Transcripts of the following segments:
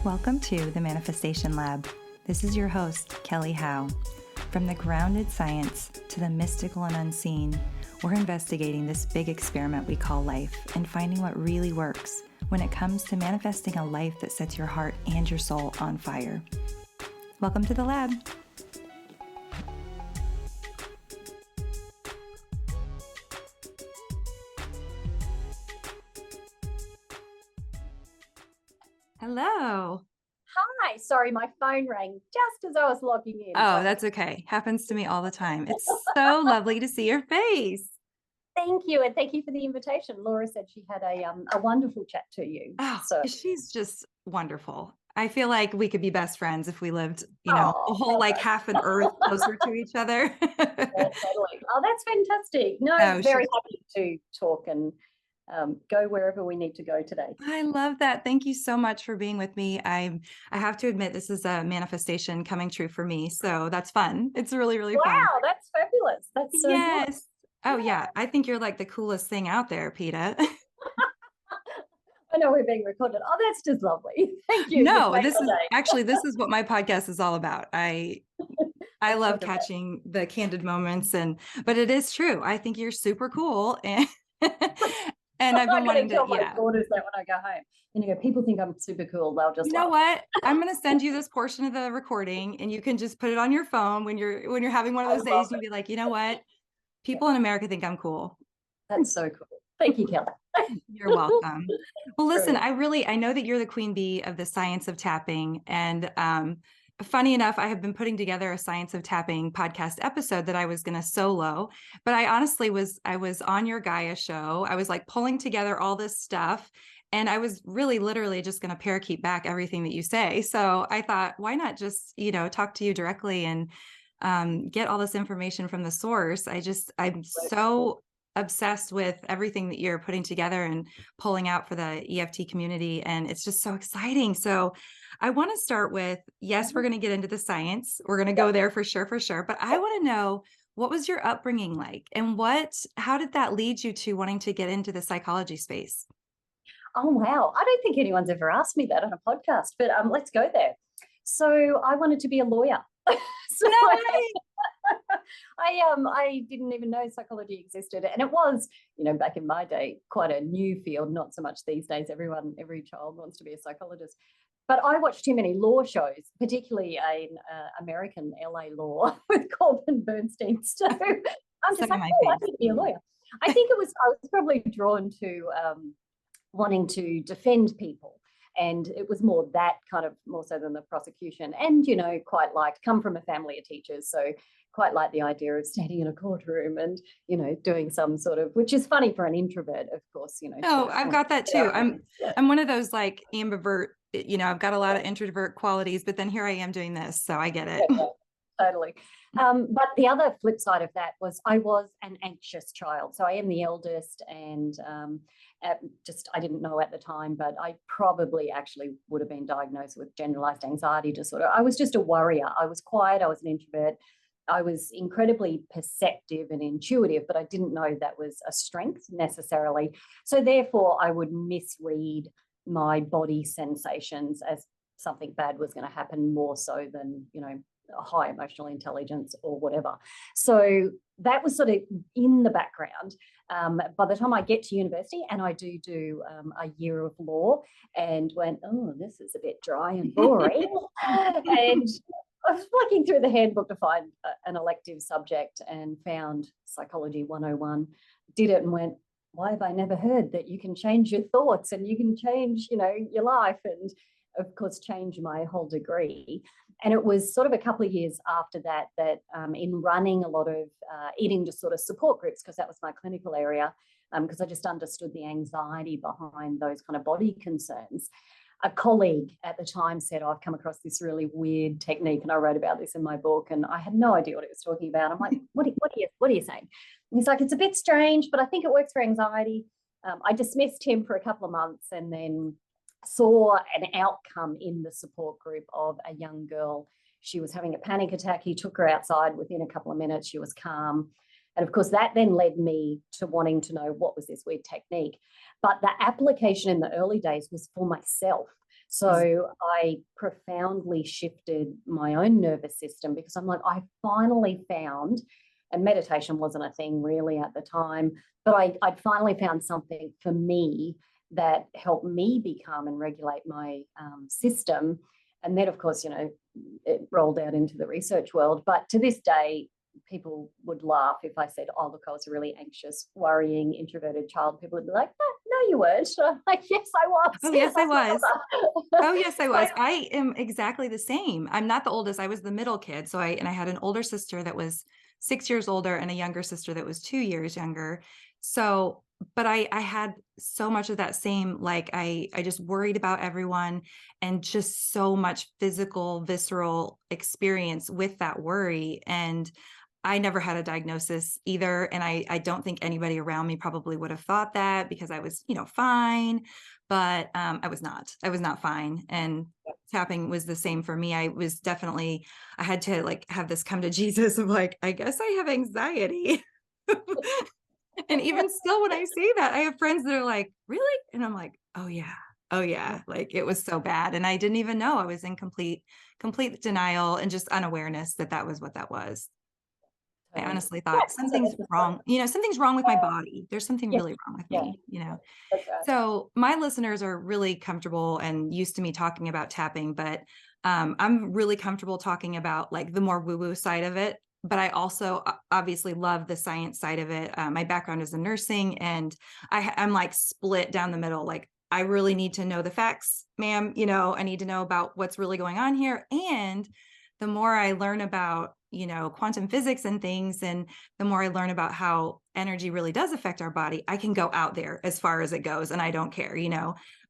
Welcome to the Manifestation Lab. This is your host, Kelly Howe. From the grounded science to the mystical and unseen, we're investigating this big experiment we call life and finding what really works when it comes to manifesting a life that sets your heart and your soul on fire. Welcome to the lab. Hello. Hi, sorry, my phone rang just as I was logging in. Oh, that's okay. Happens to me all the time. It's so lovely to see your face. Thank you, and thank you for the invitation. Laura said she had a wonderful chat to you. Oh, so she's just wonderful. I feel like we could be best friends if we lived, a whole half an earth closer to each other. Yeah, totally. Oh, that's fantastic. No, very happy to talk and go wherever we need to go today. I love that. Thank you so much for being with me. I have to admit, this is a manifestation coming true for me. So that's fun. It's really, really fun. Wow, that's fabulous. That's so yes. good. Oh, yeah. I think you're like the coolest thing out there, Peta. I know we're being recorded. Oh, that's just lovely. Thank you. No, this is what my podcast is all about. I love catching the candid moments, but it is true. I think you're super cool, and I've been wanting to tell my daughters that when I go home. People think I'm super cool. They'll just know what? I'm going to send you this portion of the recording, and you can just put it on your phone when you're having one of those days. And you'll be like, you know what? People in America think I'm cool. That's so cool. Thank you, Kelly. You're welcome. Well, listen, I know that you're the queen bee of the science of tapping. And funny enough, I have been putting together a Science of Tapping podcast episode that I was going to solo, but I honestly was on your Gaia show. I was pulling together all this stuff, and I was really literally just going to parakeet back everything that you say. So I thought, why not just, talk to you directly and get all this information from the source. I'm so obsessed with everything that you're putting together and pulling out for the EFT community. And it's just so exciting. So I want to start with, yes, we're going to get into the science. We're going to go there for sure. But I want to know, what was your upbringing like, and how did that lead you to wanting to get into the psychology space? Oh, wow. I don't think anyone's ever asked me that on a podcast, but let's go there. So I wanted to be a lawyer. So no way. I didn't even know psychology existed, and it was, back in my day, quite a new field. Not so much these days. Every child wants to be a psychologist. But I watched too many law shows, particularly in American LA law with Corbin Bernstein. So I'm just like, I could be a lawyer. I think I was probably drawn to wanting to defend people. And it was more that kind of, more so than the prosecution. And, come from a family of teachers. So quite like the idea of standing in a courtroom and, doing some sort of, which is funny for an introvert, of course, Oh, I've got that too. I'm one of those ambivert, I've got a lot of introvert qualities, but then here I am doing this. So I get it. Yeah, totally. But the other flip side of that was I was an anxious child. So I am the eldest, and I didn't know at the time, but I probably actually would have been diagnosed with generalized anxiety disorder. I was just a worrier. I was quiet. I was an introvert. I was incredibly perceptive and intuitive, but I didn't know that was a strength necessarily. So therefore, I would misread my body sensations as something bad was going to happen, more so than, a high emotional intelligence or whatever. So that was sort of in the background. By the time I get to university, and I do a year of law, and went, oh, this is a bit dry and boring. And I was flicking through the handbook to find an elective subject and found Psychology 101, did it and went, why have I never heard that you can change your thoughts and you can change, your life, and of course, change my whole degree. And it was sort of a couple of years after that in running a lot of eating disorder support groups, because that was my clinical area, because I just understood the anxiety behind those kind of body concerns. A colleague at the time said, I've come across this really weird technique, and I wrote about this in my book, and I had no idea what it was talking about. I'm like, what are you saying? And he's like, it's a bit strange, but I think it works for anxiety. I dismissed him for a couple of months, and then saw an outcome in the support group of a young girl. She was having a panic attack. He took her outside. Within a couple of minutes, she was calm. And of course, that then led me to wanting to know what was this weird technique. But the application in the early days was for myself. So I profoundly shifted my own nervous system because I'm like, I finally found, and meditation wasn't a thing really at the time, but I'd finally found something for me that helped me become and regulate my system. And then, of course, it rolled out into the research world. But to this day, people would laugh if I said, oh, look, I was a really anxious, worrying, introverted child. People would be like, no, you weren't. I'm like, yes, I was. Oh, yes, I was. Oh, yes, I was. So, I am exactly the same. I'm not the oldest. I was the middle kid. So I had an older sister that was 6 years older and a younger sister that was 2 years younger. So, but I had so much of that same, like I just worried about everyone and just so much physical, visceral experience with that worry. And I never had a diagnosis either. And I don't think anybody around me probably would have thought that because I was, fine, but I was not. I was not fine. And tapping was the same for me. I had to like have this come to Jesus of like, I guess I have anxiety. And even still, when I say that, I have friends that are like, really? And I'm like, oh yeah. Oh yeah. Like it was so bad. And I didn't even know. I was in complete denial and just unawareness that was what that was. I totally. honestly Yeah, thought so something's this is wrong, something's wrong with my body. There's something yes, really wrong with yeah, me. that's right. So my listeners are really comfortable and used to me talking about tapping, but I'm really comfortable talking about like the more woo-woo side of it. But I also obviously love the science side of it. My background is in nursing, and I'm like split down the middle. Like I really need to know the facts, ma'am. I need to know about what's really going on here. And the more I learn about, quantum physics and things, and the more I learn about how energy really does affect our body, I can go out there as far as it goes and I don't care.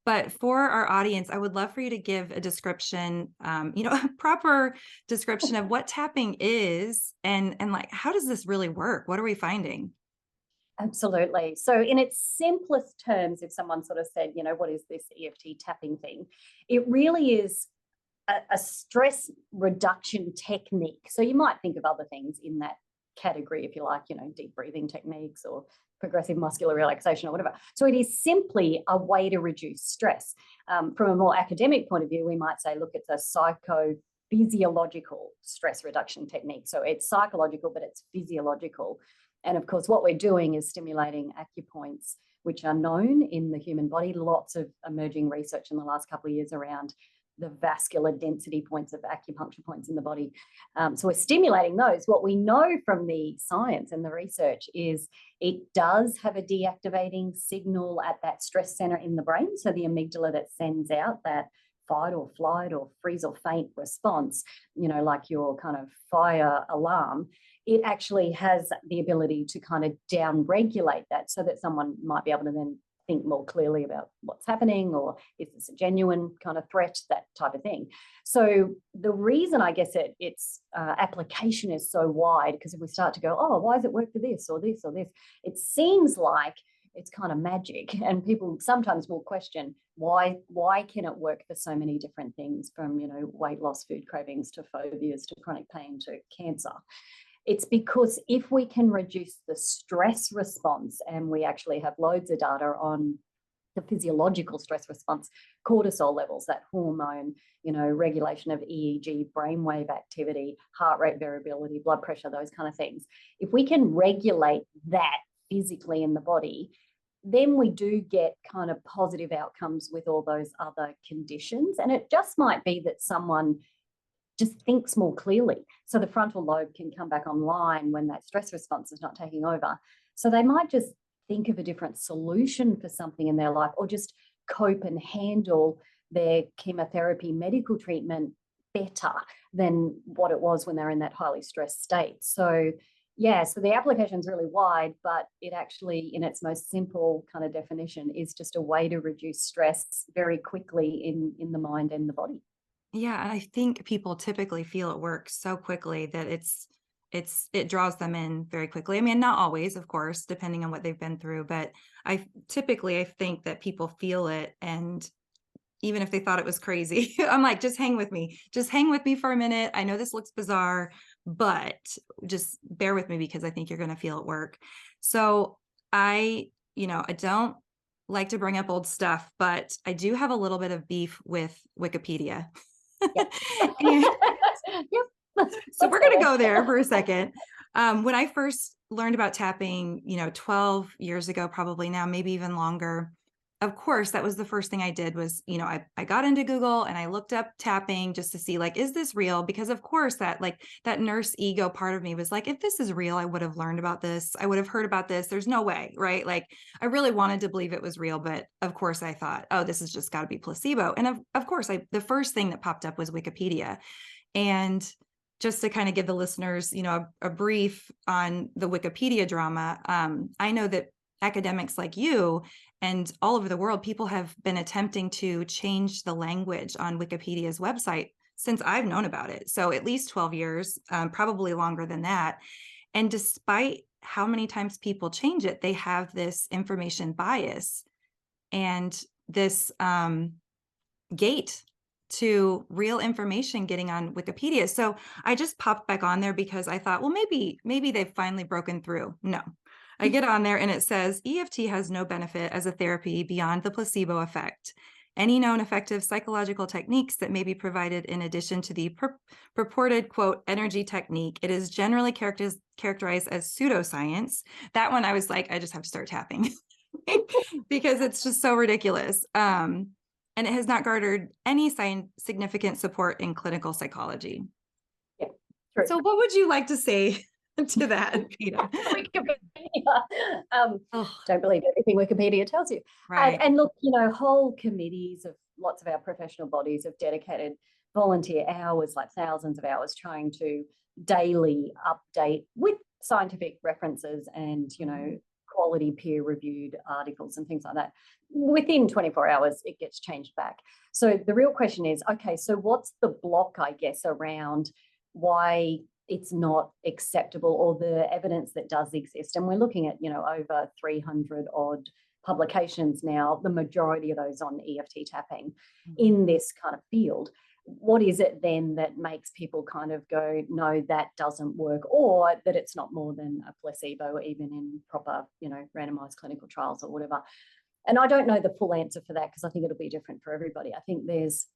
But for our audience, I would love for you to give a description, a proper description of what tapping is and like, how does this really work? What are we finding? Absolutely. So, in its simplest terms, if someone sort of said, what is this EFT tapping thing? It really is a stress reduction technique. So, you might think of other things in that category, if you like, deep breathing techniques or progressive muscular relaxation or whatever. So, it is simply a way to reduce stress. From a more academic point of view, we might say, look, it's a psychophysiological stress reduction technique. So, it's psychological, but it's physiological. And of course, what we're doing is stimulating acupoints, which are known in the human body. Lots of emerging research in the last couple of years around the vascular density points of acupuncture points in the body. So we're stimulating those. What we know from the science and the research is it does have a deactivating signal at that stress center in the brain. So the amygdala that sends out that fight or flight or freeze or faint response, like your kind of fire alarm, it actually has the ability to kind of down regulate that so that someone might be able to then think more clearly about what's happening, or is this a genuine kind of threat, that type of thing. So the reason I guess its application is so wide, because if we start to go, oh, why does it work for this or this or this, it seems like it's kind of magic, and people sometimes will question why can it work for so many different things, from weight loss, food cravings, to phobias, to chronic pain, to cancer. It's because if we can reduce the stress response, and we actually have loads of data on the physiological stress response, cortisol levels, that hormone, regulation of EEG, brainwave activity, heart rate variability, blood pressure, those kind of things. If we can regulate that physically in the body, then we do get kind of positive outcomes with all those other conditions. And it just might be that someone just thinks more clearly. So the frontal lobe can come back online when that stress response is not taking over. So they might just think of a different solution for something in their life, or just cope and handle their chemotherapy medical treatment better than what it was when they're in that highly stressed state. So yeah, so the application is really wide, but it actually, in its most simple kind of definition, is just a way to reduce stress very quickly in the mind and the body. Yeah, and I think people typically feel it works so quickly that it draws them in very quickly. I mean, not always, of course, depending on what they've been through, but I think that people feel it, and even if they thought it was crazy, I'm like, just hang with me. Just hang with me for a minute. I know this looks bizarre, but just bear with me because I think you're going to feel it work. So I don't like to bring up old stuff, but I do have a little bit of beef with Wikipedia. Yep. And Yep. so Let's we're go going to there. go there for a second. When I first learned about tapping, 12 years ago, probably now, maybe even longer, of course, that was the first thing I did was, I got into Google and I looked up tapping just to see, like, is this real? Because of course that nurse ego part of me was like, if this is real, I would have learned about this. I would have heard about this. There's no way, right? Like, I really wanted to believe it was real, but of course I thought, oh, this has just got to be placebo. And of course, the first thing that popped up was Wikipedia. And just to kind of give the listeners, a brief on the Wikipedia drama, I know that academics like you and all over the world, people have been attempting to change the language on Wikipedia's website since I've known about it. So at least 12 years, probably longer than that. And despite how many times people change it, they have this information bias and this gate to real information getting on Wikipedia. So I just popped back on there because I thought, well, maybe they've finally broken through. No. I get on there and it says EFT has no benefit as a therapy beyond the placebo effect. Any known effective psychological techniques that may be provided in addition to the purported, quote, energy technique, it is generally characterized as pseudoscience. That one I was like, I just have to start tapping because it's just so ridiculous. And it has not garnered any significant support in clinical psychology. Yeah, true. So what would you like to say to that, Peta? Wikipedia. Oh, Don't believe everything Wikipedia tells you. right. And look, whole committees of lots of our professional bodies have dedicated volunteer hours, like thousands of hours, trying to daily update with scientific references and, quality peer-reviewed articles and things like that. Within 24 hours, it gets changed back. So the real question is, okay, so what's the block, I guess, around why it's not acceptable or the evidence that does exist? And we're looking at, over 300 odd publications now, the majority of those on EFT tapping in this kind of field. What is it then that makes people kind of go, no, that doesn't work, or that it's not more than a placebo, even in proper, randomized clinical trials or whatever? And I don't know the full answer for that because I think it'll be different for everybody. I think there's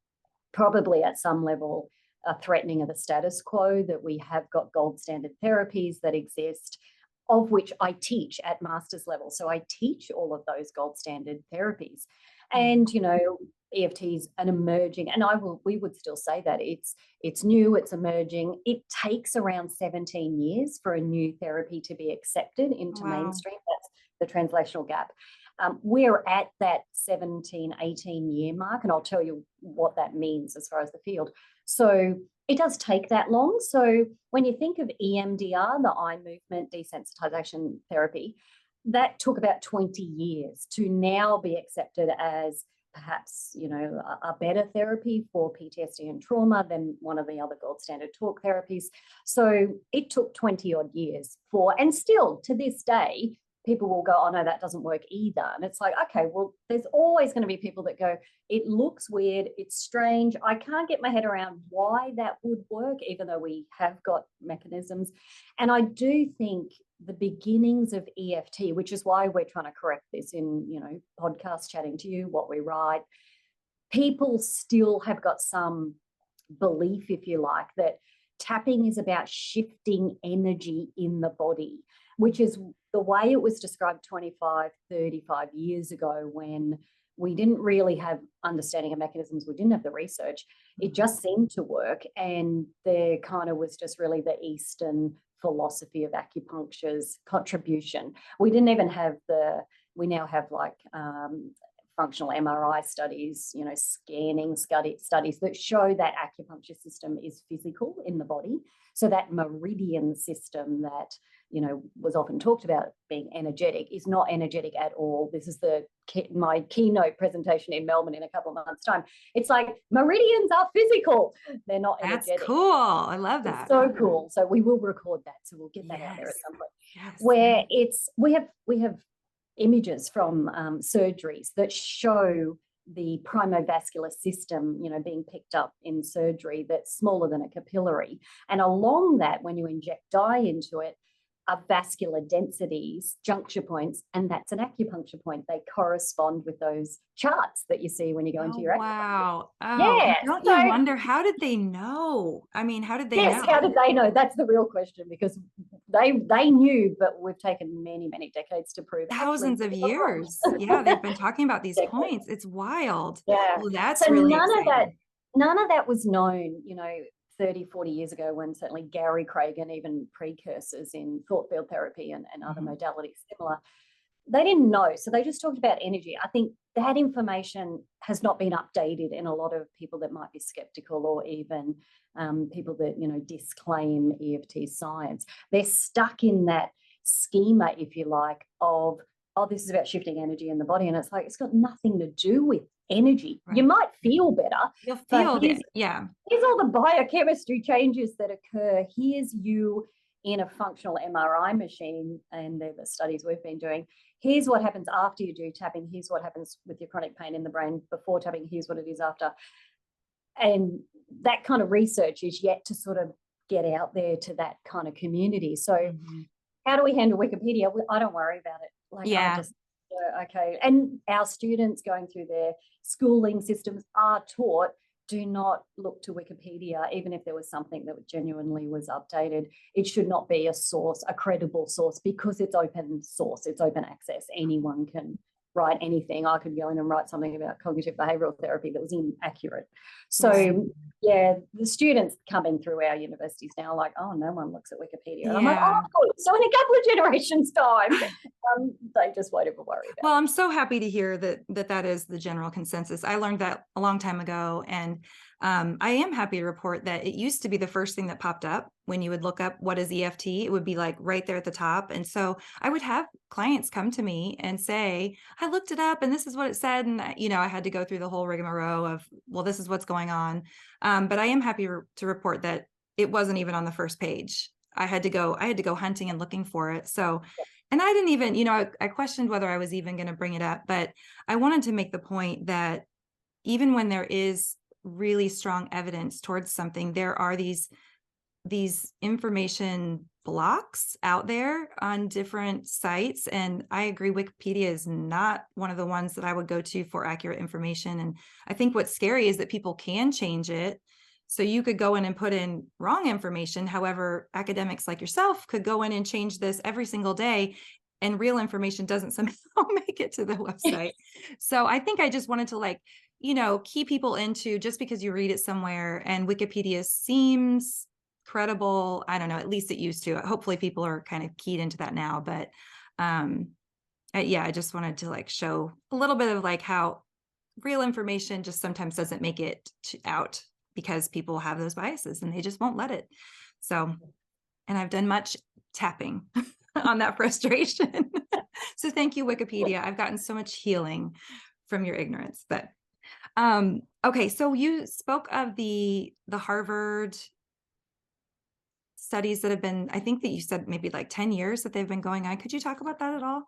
probably at some level a threatening of the status quo, that we have got gold standard therapies that exist, of which I teach at master's level. So I teach all of those gold standard therapies. And, EFT's an emerging, and we would still say that it's new, it's emerging. It takes around 17 years for a new therapy to be accepted into mainstream. That's the translational gap. We're at that 17, 18-year mark, and I'll tell you what that means as far as the field. So it does take that long. So when you think of EMDR, the eye movement desensitization therapy, that took about 20 years to now be accepted as perhaps, a better therapy for PTSD and trauma than one of the other gold standard talk therapies. So it took 20 odd years and still to this day, people will go, oh no, that doesn't work either. And it's like, okay, well, there's always going to be people that go, it looks weird, it's strange, I can't get my head around why that would work, even though we have got mechanisms. And I do think the beginnings of EFT, which is why we're trying to correct this in, podcast chatting to you, what we write, people still have got some belief, if you like, that tapping is about shifting energy in the body, which is the way it was described 25, 35 years ago, when we didn't really have understanding of mechanisms. We didn't have the research. It just seemed to work. And there kind of was just really the Eastern philosophy of acupuncture's contribution. We didn't even have we now have like functional MRI studies, scanning studies that show that acupuncture system is physical in the body. So that meridian system that, was often talked about being energetic is not energetic at all. This is my keynote presentation in Melbourne in a couple of months' time. It's like meridians are physical. They're not energetic. That's cool. I love that. It's so cool. So we will record that. So we'll get that out there at some point. Yes. Where we have images from surgeries that show the primovascular system, being picked up in surgery that's smaller than a capillary. And along that, when you inject dye into it, are vascular densities, juncture points, and that's an acupuncture point. They correspond with those charts that you see when you go into Oh, your acupuncture. wow. Oh, Yeah. and don't So, you wonder, how did they know? I mean, how did they yes, how know? did they know? That's the real question, because they knew, but we've taken many, many decades to prove actually Thousands of they were years. Yeah, right. they've been talking about these Decades. points. It's wild. Yeah. Well, So that's really exciting. none of that was known, 30, 40 years ago, when certainly Gary Craig and even precursors in thought field therapy and other Mhm. modalities similar, they didn't know. So they just talked about energy. I think that information has not been updated in a lot of people that might be skeptical, or even people that, disclaim EFT science. They're stuck in that schema, if you like, of, oh, this is about shifting energy in the body. And it's like, it's got nothing to do with energy. You Right. might feel better, You'll but feel it. Yeah. here's all the biochemistry changes that occur. Here's you in a functional MRI machine, and they're the studies we've been doing. Here's what happens after you do tapping. Here's what happens with your chronic pain in the brain before tapping. Here's what it is after. And that kind of research is yet to sort of get out there to that kind of community. So Mhm. how do we handle Wikipedia? I don't worry about it. Like, I Yeah. just, okay. And our students going through their schooling systems are taught, do not look to Wikipedia, even if there was something that genuinely was updated. It should not be a source, a credible source, because it's open source, it's open access. Anyone can write anything. I could go in and write something about cognitive behavioral therapy that was inaccurate. So, Right. yeah, the students coming through our universities now are like, oh, no one looks at Wikipedia. And I'm like, oh, Yeah. good. So in a couple of generations' time, they just won't ever worry about Well, it. I'm so happy to hear that is the general consensus. I learned that a long time ago, and I am happy to report that it used to be the first thing that popped up when you would look up what is EFT. It would be like right there at the top, and so I would have clients come to me and say, "I looked it up, and this is what it said," and I had to go through the whole rigmarole of, "Well, this is what's going on." But I am happy to report that it wasn't even on the first page. I had to go hunting and looking for it. So, and I didn't even, I questioned whether I was even going to bring it up, but I wanted to make the point that even when there is really strong evidence towards something, there are these information blocks out there on different sites. And I agree, Wikipedia is not one of the ones that I would go to for accurate information. And I think what's scary is that people can change it. So you could go in and put in wrong information. However, academics like yourself could go in and change this every single day, and real information doesn't somehow make it to the website. So I think I just wanted to key people into, just because you read it somewhere and Wikipedia seems credible. I don't know, at least it used to. Hopefully people are kind of keyed into that now, but I just wanted to show a little bit of how real information just sometimes doesn't make it out, because people have those biases and they just won't let it. So, and I've done much tapping on that frustration. So thank you, Wikipedia. I've gotten so much healing from your ignorance. But okay, so you spoke of the Harvard studies that have been, I think that you said maybe 10 years that they've been going on. Could you talk about that at all?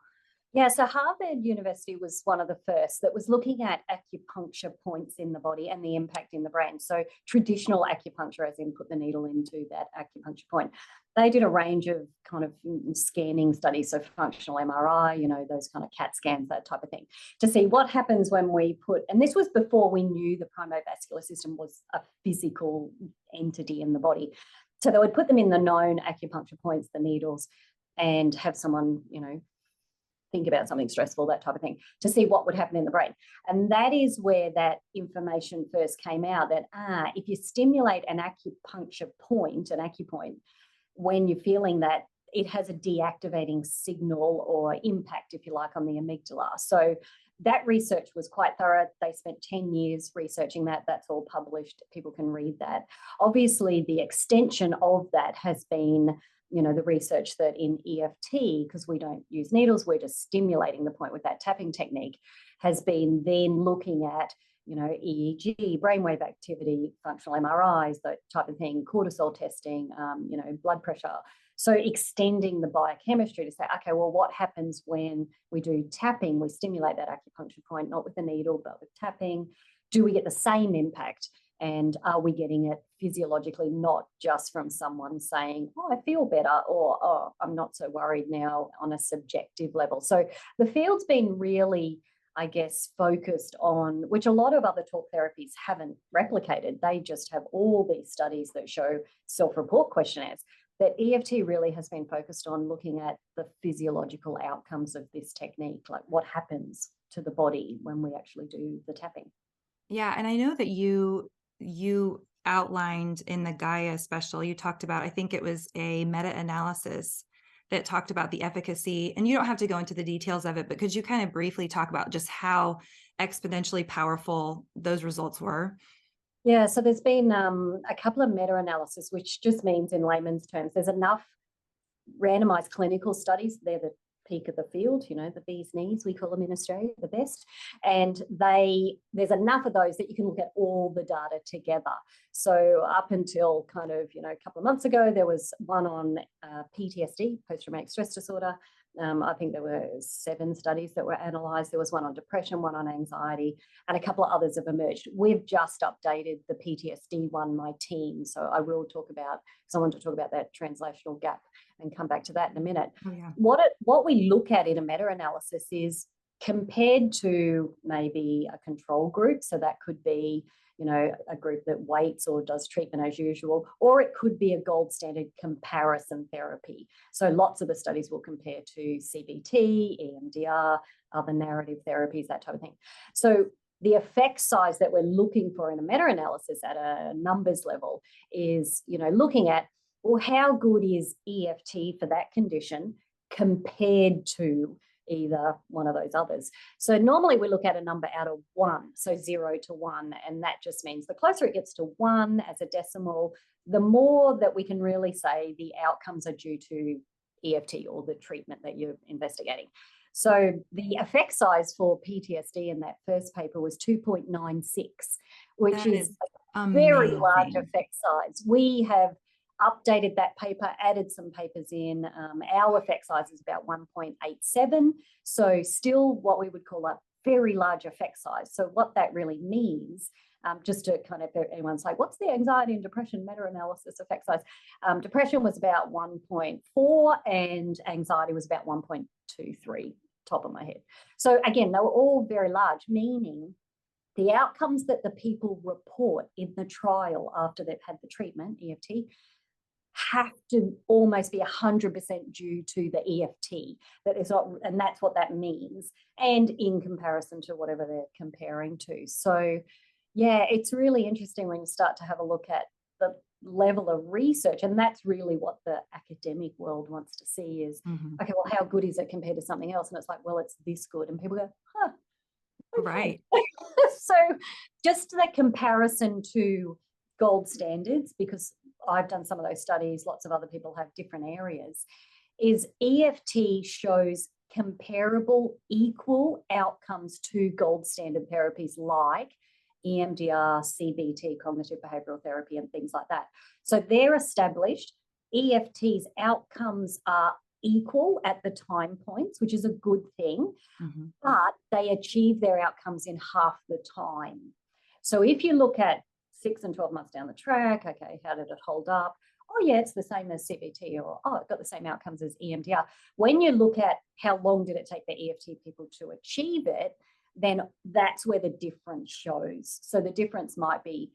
Yeah, so Harvard University was one of the first that was looking at acupuncture points in the body and the impact in the brain. So traditional acupuncture, as in put the needle into that acupuncture point. They did a range of kind of scanning studies, so functional MRI, those kind of CAT scans, that type of thing, to see what happens when we put, and this was before we knew the primovascular system was a physical entity in the body. So they would put them in the known acupuncture points, the needles, and have someone, think about something stressful, that type of thing, to see what would happen in the brain. And that is where that information first came out, that if you stimulate an acupuncture point, an acupoint, when you're feeling that, it has a deactivating signal or impact, if you like, on the amygdala. So that research was quite thorough. They spent 10 years researching that. That's all published. People can read that. Obviously, the extension of that has been the research that in EFT, because we don't use needles, we're just stimulating the point with that tapping technique, has been then looking at, EEG, brainwave activity, functional MRIs, that type of thing, cortisol testing, blood pressure. So extending the biochemistry to say, okay, well, what happens when we do tapping? We stimulate that acupuncture point, not with the needle, but with tapping. do we get the same impact? And are we getting it physiologically, not just from someone saying, oh, I feel better, or, oh, I'm not so worried now, on a subjective level? So the field's been really, I guess, focused on, which a lot of other talk therapies haven't replicated. They just have all these studies that show self-report questionnaires. That EFT really has been focused on looking at the physiological outcomes of this technique, like what happens to the body when we actually do the tapping. Yeah, and I know that you outlined in the Gaia special, you talked about, I think it was a meta-analysis that talked about the efficacy, and you don't have to go into the details of it, but could you kind of briefly talk about just how exponentially powerful those results were? Yeah, so there's been a couple of meta-analysis, which just means in layman's terms, there's enough randomized clinical studies. They're the peak of the field, you know, the bee's knees, we call them in Australia, the best. And there's enough of those that you can look at all the data together. So up until kind of, you know, a couple of months ago, there was one on PTSD, post-traumatic stress disorder. I think there were 7 studies that were analysed. There was one on depression, one on anxiety, and a couple of others have emerged. We've just updated the PTSD one, my team. So I will talk about, because I want to talk about that translational gap and come back to that in a minute. Oh, yeah. What we look at in a meta-analysis is compared to maybe a control group. So that could be, you know, a group that waits or does treatment as usual, or it could be a gold standard comparison therapy. So lots of the studies will compare to CBT, EMDR, other narrative therapies, that type of thing. So the effect size that we're looking for in a meta-analysis at a numbers level is, you know, looking at, well, how good is EFT for that condition compared to either one of those others? So normally we look at a number out of 1, so 0 to 1, and that just means the closer it gets to 1 as a decimal, the more that we can really say the outcomes are due to EFT or the treatment that you're investigating. So the effect size for PTSD in that first paper was 2.96, which That is is a very large amazing. effect size. We have updated that paper, added some papers in. Our effect size is about 1.87. So still what we would call a very large effect size. So what that really means, just to kind of, anyone's like, what's the anxiety and depression meta-analysis effect size? Depression was about 1.4 and anxiety was about 1.23, top of my head. So again, they were all very large, meaning the outcomes that the people report in the trial after they've had the treatment, EFT, have to almost be 100% due to the EFT. That is not, and that's what that means, and in comparison to whatever they're comparing to. So yeah, it's really interesting when you start to have a look at the level of research, and that's really what the academic world wants to see is, okay, well, how good is it compared to something else? And it's like, well, it's this good, and people go, huh, okay. Right. So just the comparison to gold standards, because I've done some of those studies, lots of other people have different areas, is EFT shows comparable, equal outcomes to gold standard therapies like EMDR, CBT, cognitive behavioral therapy, and things like that. So they're established. EFT's outcomes are equal at the time points, which is a good thing, but they achieve their outcomes in half the time. So if you look at 6 and 12 months down the track, okay, how did it hold up? Oh yeah, it's the same as CBT, or oh, it got the same outcomes as EMDR. When you look at how long did it take the EFT people to achieve it, then that's where the difference shows. So the difference might be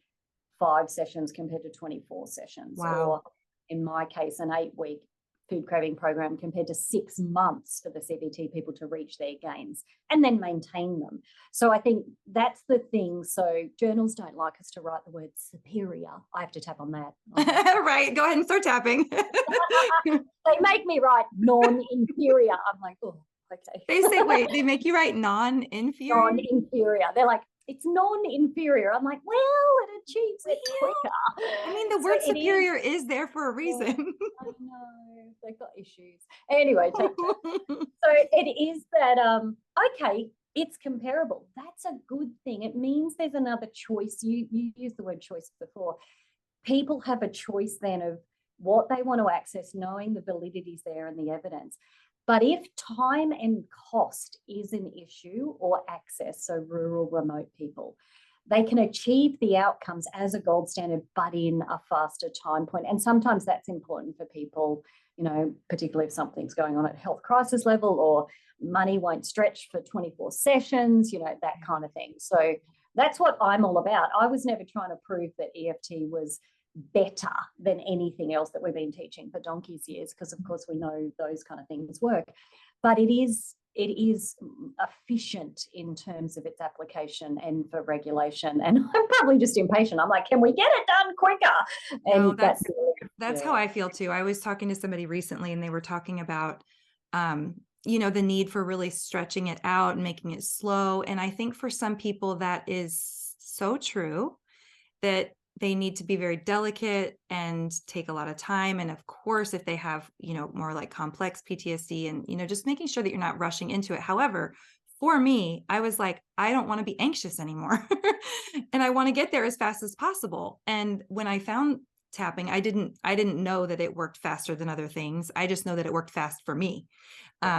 5 sessions compared to 24 sessions. Wow. Or in my case, an 8-week food craving program compared to 6 months for the CBT people to reach their gains and then maintain them. So I think that's the thing. So journals don't like us to write the word superior. I have to tap on that. Right. Go ahead and start tapping. They make me write non-inferior. I'm like, oh, okay. They say, wait, they make you write non-inferior? Non-inferior. They're like, it's non-inferior. I'm like, well, it achieves it quicker. I mean, the word superior is there for a reason. I know, they've got issues. Anyway, take that. So it is that, okay, it's comparable. That's a good thing. It means there's another choice. You used the word choice before. People have a choice then of what they want to access, knowing the validity is there and the evidence. But if time and cost is an issue, or access, so rural, remote people, they can achieve the outcomes as a gold standard, but in a faster time point. And sometimes that's important for people, particularly if something's going on at health crisis level, or money won't stretch for 24 sessions, that kind of thing. So that's what I'm all about. I was never trying to prove that EFT was better than anything else that we've been teaching for donkey's years, because of course we know those kind of things work. But it is efficient in terms of its application and for regulation. And I'm probably just impatient. I'm like, can we get it done quicker? And no, that's how I feel too. I was talking to somebody recently and they were talking about, the need for really stretching it out and making it slow. And I think for some people that is so true, that they need to be very delicate and take a lot of time. And of course, if they have, more like complex PTSD and, just making sure that you're not rushing into it. However, for me, I was like, I don't want to be anxious anymore. And I want to get there as fast as possible. And when I found tapping, I didn't know that it worked faster than other things. I just know that it worked fast for me.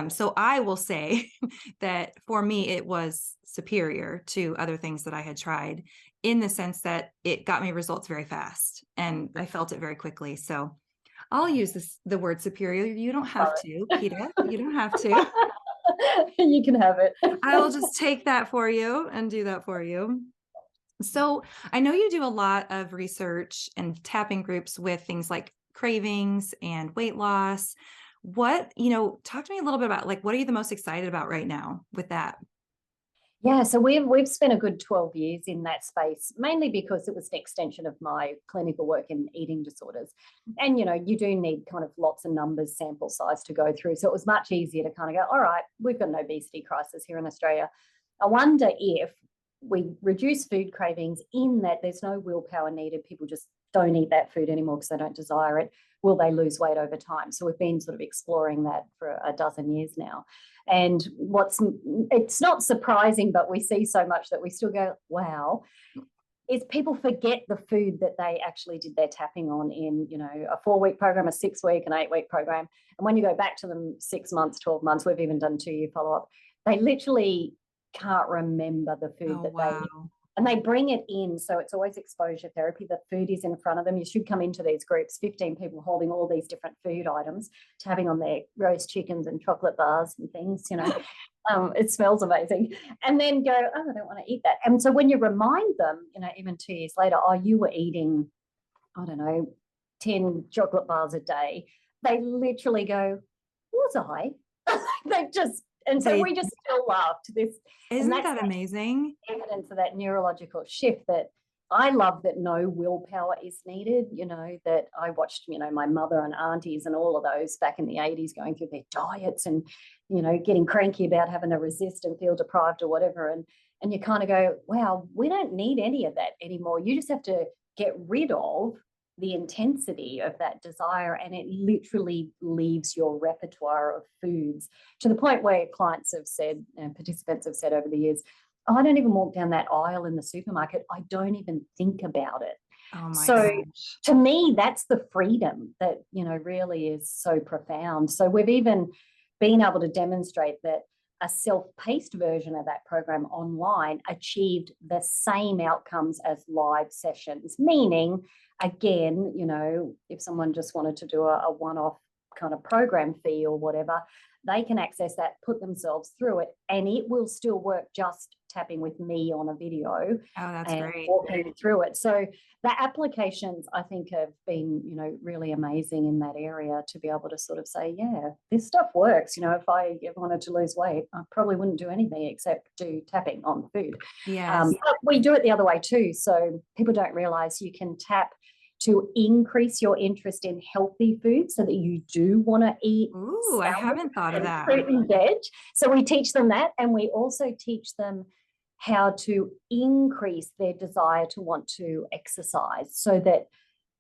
So I will say that for me, it was superior to other things that I had tried, in the sense that it got me results very fast and I felt it very quickly. So I'll use the word superior. You don't have to, Peta. You don't have to. You can have it. I will just take that for you and do that for you. So I know you do a lot of research and tapping groups with things like cravings and weight loss. Talk to me a little bit about, like, what are you the most excited about right now with that? Yeah, so we've spent a good 12 years in that space, mainly because it was an extension of my clinical work in eating disorders. And, you do need kind of lots of numbers, sample size to go through. So it was much easier to kind of go, all right, we've got an obesity crisis here in Australia. I wonder if we reduce food cravings in that there's no willpower needed. People just don't eat that food anymore because they don't desire it. Will they lose weight over time? So we've been sort of exploring that for a dozen years now. And it's not surprising, but we see so much that we still go, wow, is people forget the food that they actually did their tapping on in, a 4-week program, a 6-week, an 8-week program. And when you go back to them 6 months, 12 months, we've even done 2-year follow-up, they literally can't remember the food they and they bring it in. So it's always exposure therapy. The food is in front of them. You should come into these groups, 15 people holding all these different food items, tapping on their roast chickens and chocolate bars and things, it smells amazing. And then go, oh, I don't want to eat that. And so when you remind them, even 2 years later, oh, you were eating, I don't know, 10 chocolate bars a day, they literally go, was I? We just still laughed. Isn't that amazing? Evidence of that neurological shift, that I love that no willpower is needed, that I watched, my mother and aunties and all of those back in the 80s going through their diets and, getting cranky about having to resist and feel deprived or whatever. And you kind of go, wow, we don't need any of that anymore. You just have to get rid of the intensity of that desire, and it literally leaves your repertoire of foods, to the point where clients have said, and participants have said over the years, oh, I don't even walk down that aisle in the supermarket. I don't even think about it. Oh my gosh. To me, that's the freedom that, really is so profound. So we've even been able to demonstrate that a self-paced version of that program online achieved the same outcomes as live sessions, meaning, again, if someone just wanted to do a one-off kind of program fee or whatever, they can access that, put themselves through it, and it will still work just tapping with me on a video. Oh, that's great. Walking through it. So the applications, I think, have been, really amazing in that area, to be able to sort of say, yeah, this stuff works. If I ever wanted to lose weight, I probably wouldn't do anything except do tapping on food. Yes. But we do it the other way too. So people don't realize you can tap to increase your interest in healthy food, so that you do want to eat. Ooh, I haven't thought of that. Fruit and veg. So we teach them that, and we also teach them how to increase their desire to want to exercise, so that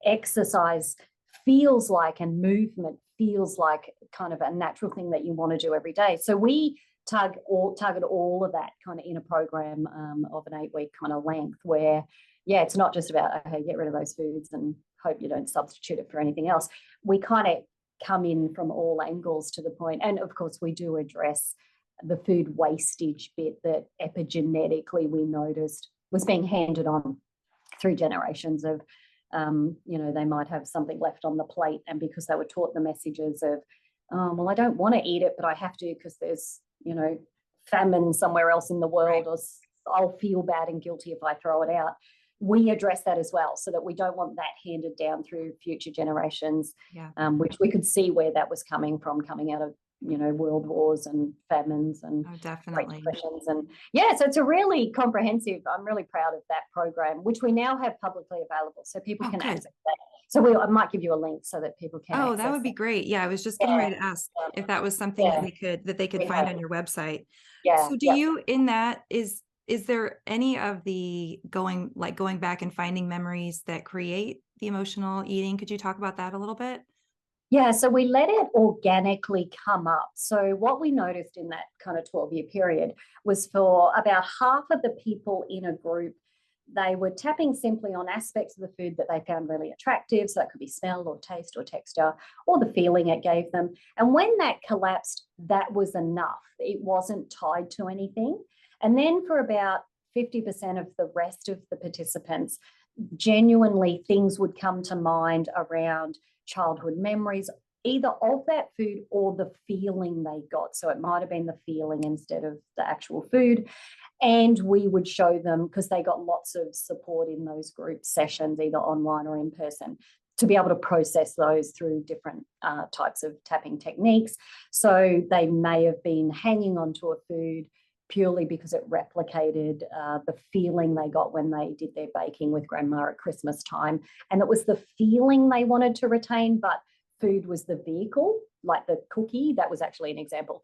exercise feels like, and movement feels like, kind of a natural thing that you want to do every day. So we target all of that kind of in a program of an 8-week kind of length, where, yeah, it's not just about, okay, get rid of those foods and hope you don't substitute it for anything else. We kind of come in from all angles to the point. And of course, we do address the food wastage bit that epigenetically we noticed was being handed on through generations of, they might have something left on the plate, and because they were taught the messages of, well, I don't want to eat it, but I have to because there's, famine somewhere else in the world, or I'll feel bad and guilty if I throw it out. We address that as well, so that we don't want that handed down through future generations, which we could see where that was coming out of, world wars and famines and Great Depressions. And so it's a really comprehensive, I'm really proud of that program, which we now have publicly available, so people can access that. So I might give you a link so that people can access that would be great. Yeah, I was just getting ready to ask if that was something that they could find on your website. So do you, in that, is there any of the going back and finding memories that create the emotional eating? Could you talk about that a little bit? Yeah, so we let it organically come up. So what we noticed in that kind of 12-year period was, for about half of the people in a group, they were tapping simply on aspects of the food that they found really attractive. So that could be smell or taste or texture or the feeling it gave them. And when that collapsed, that was enough. It wasn't tied to anything. And then for about 50% of the rest of the participants, genuinely things would come to mind around childhood memories, either of that food or the feeling they got. So it might have been the feeling instead of the actual food. And we would show them, because they got lots of support in those group sessions, either online or in person, to be able to process those through different types of tapping techniques. So they may have been hanging onto a food purely because it replicated the feeling they got when they did their baking with grandma at Christmas time. And it was the feeling they wanted to retain, but food was the vehicle, like the cookie. That was actually an example.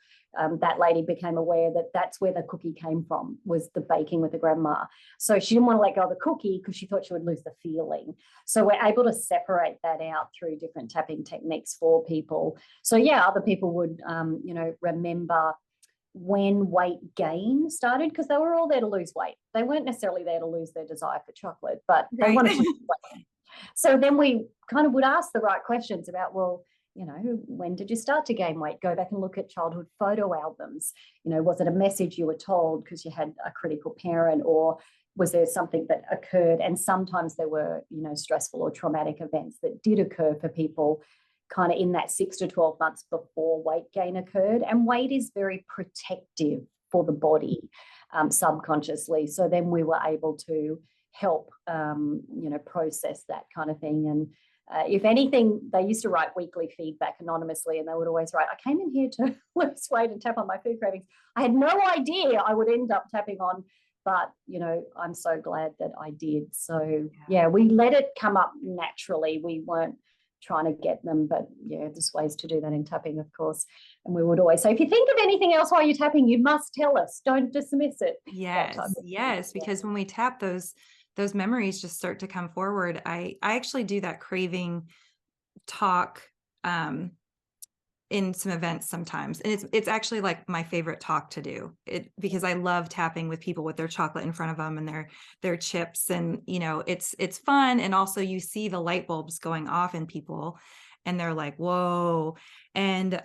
That lady became aware that that's where the cookie came from, was the baking with the grandma. So she didn't want to let go of the cookie because she thought she would lose the feeling. So we're able to separate that out through different tapping techniques for people. So other people would, remember when weight gain started, because they were all there to lose weight. They weren't necessarily there to lose their desire for chocolate, but they wanted to lose weight. So then we kind of would ask the right questions about, well, when did you start to gain weight? Go back and look at childhood photo albums. Was it a message you were told because you had a critical parent, or was there something that occurred? And sometimes there were, stressful or traumatic events that did occur for people kind of in that 6 to 12 months before weight gain occurred. And weight is very protective for the body, subconsciously. So then we were able to help, process that kind of thing. And if anything, they used to write weekly feedback anonymously, and they would always write, I came in here to lose weight and tap on my food cravings. I had no idea I would end up tapping on, but, I'm so glad that I did. So, we let it come up naturally. We weren't trying to get them, but there's ways to do that in tapping, of course. And we would always say, if you think of anything else while you're tapping, you must tell us. Don't dismiss it. Yes, because when we tap, those memories just start to come forward. I actually do that craving talk in some events sometimes, and it's actually like my favorite talk to do, because I love tapping with people with their chocolate in front of them and their chips, and it's fun, and also you see the light bulbs going off in people, and they're like, whoa. And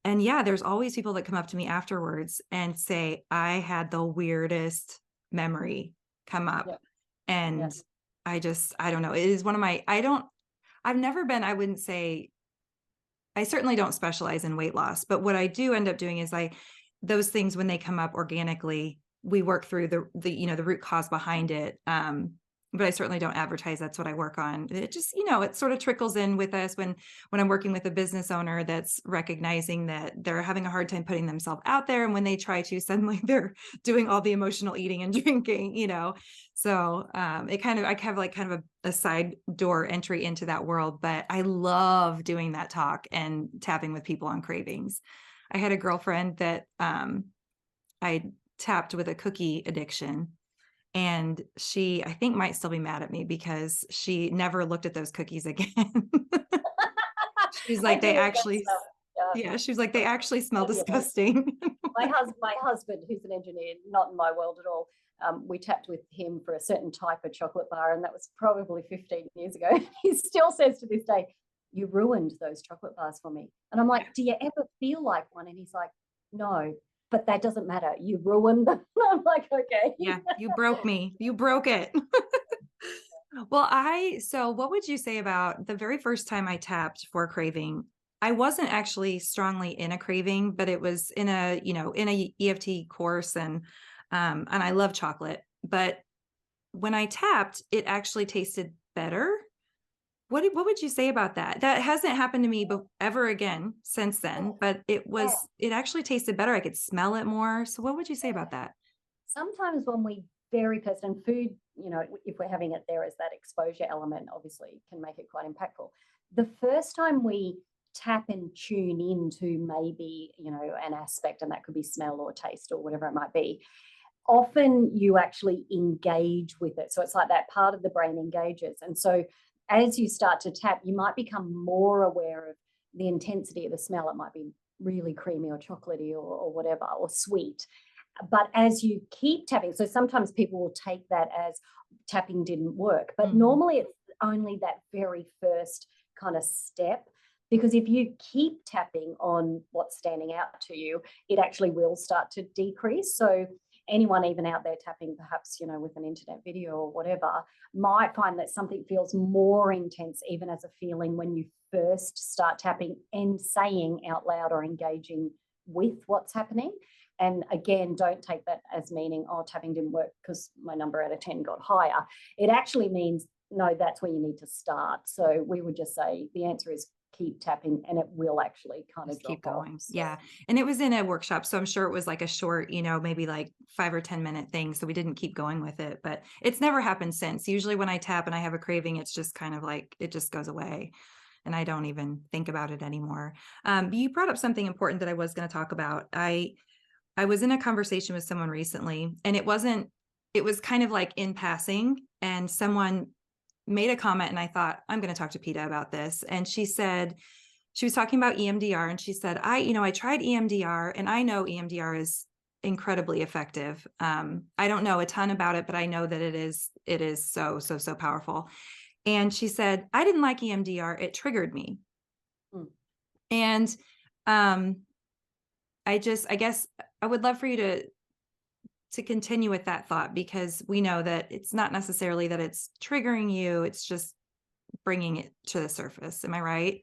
there's always people that come up to me afterwards and say, I had the weirdest memory come up. And I don't know. It is one of my, I've never been, I wouldn't say, I certainly don't specialize in weight loss, but what I do end up doing is those things, when they come up organically, we work through the root cause behind it. But I certainly don't advertise that's what I work on. It just, it sort of trickles in with us when I'm working with a business owner that's recognizing that they're having a hard time putting themselves out there. And when they try to, suddenly they're doing all the emotional eating and drinking, So I have a side door entry into that world, but I love doing that talk and tapping with people on cravings. I had a girlfriend that I tapped with a cookie addiction. And she, I think, might still be mad at me because she never looked at those cookies again. She's like, they actually smell disgusting. My husband, who's an engineer, not in my world at all, we tapped with him for a certain type of chocolate bar, and that was probably 15 years ago. He still says to this day, you ruined those chocolate bars for me. And I'm like, do you ever feel like one? And he's like, no. but that doesn't matter. You ruined them. I'm like, okay. Yeah, you broke me. You broke it. Well, so what would you say about the very first time I tapped for craving? I wasn't actually strongly in a craving, but it was in a, in a EFT course, and I love chocolate, but when I tapped, it actually tasted better. What would you say about that? That hasn't happened to me ever again since then, but Yeah. it actually tasted better. I could smell it more. So what would you say about that? Sometimes when we very first, and food, if we're having it there as that exposure element, obviously can make it quite impactful. The first time we tap and tune into maybe, an aspect, and that could be smell or taste or whatever it might be, often you actually engage with it. So it's like that part of the brain engages. And so as you start to tap, you might become more aware of the intensity of the smell. It might be really creamy or chocolatey or whatever, or sweet. But as you keep tapping, so sometimes people will take that as tapping didn't work, but normally it's only that very first kind of step. Because if you keep tapping on what's standing out to you, it actually will start to decrease. So anyone even out there tapping, perhaps, with an internet video or whatever, might find that something feels more intense even as a feeling when you first start tapping and saying out loud or engaging with what's happening. And again, don't take that as meaning, oh, tapping didn't work because my number out of 10 got higher. It actually means, no, that's where you need to start. So we would just say the answer is keep tapping, and it will actually kind of Keep drop off. going. Yeah. And it was in a workshop, so I'm sure it was like a short, maybe like 5 or 10 minute thing. So we didn't keep going with it, but it's never happened since. Usually when I tap and I have a craving, it's just kind of like, it just goes away and I don't even think about it anymore. You brought up something important that I was going to talk about. I was in a conversation with someone recently, and it was kind of like in passing, and someone made a comment, and I thought, I'm going to talk to Peta about this. And she was talking about EMDR, and she said, I tried EMDR, and I know EMDR is incredibly effective. I don't know a ton about it, but I know that it is so powerful. And she said, I didn't like EMDR. It triggered me. And I guess I would love for you to continue with that thought, because we know that it's not necessarily that it's triggering you, it's just bringing it to the surface. Am I right?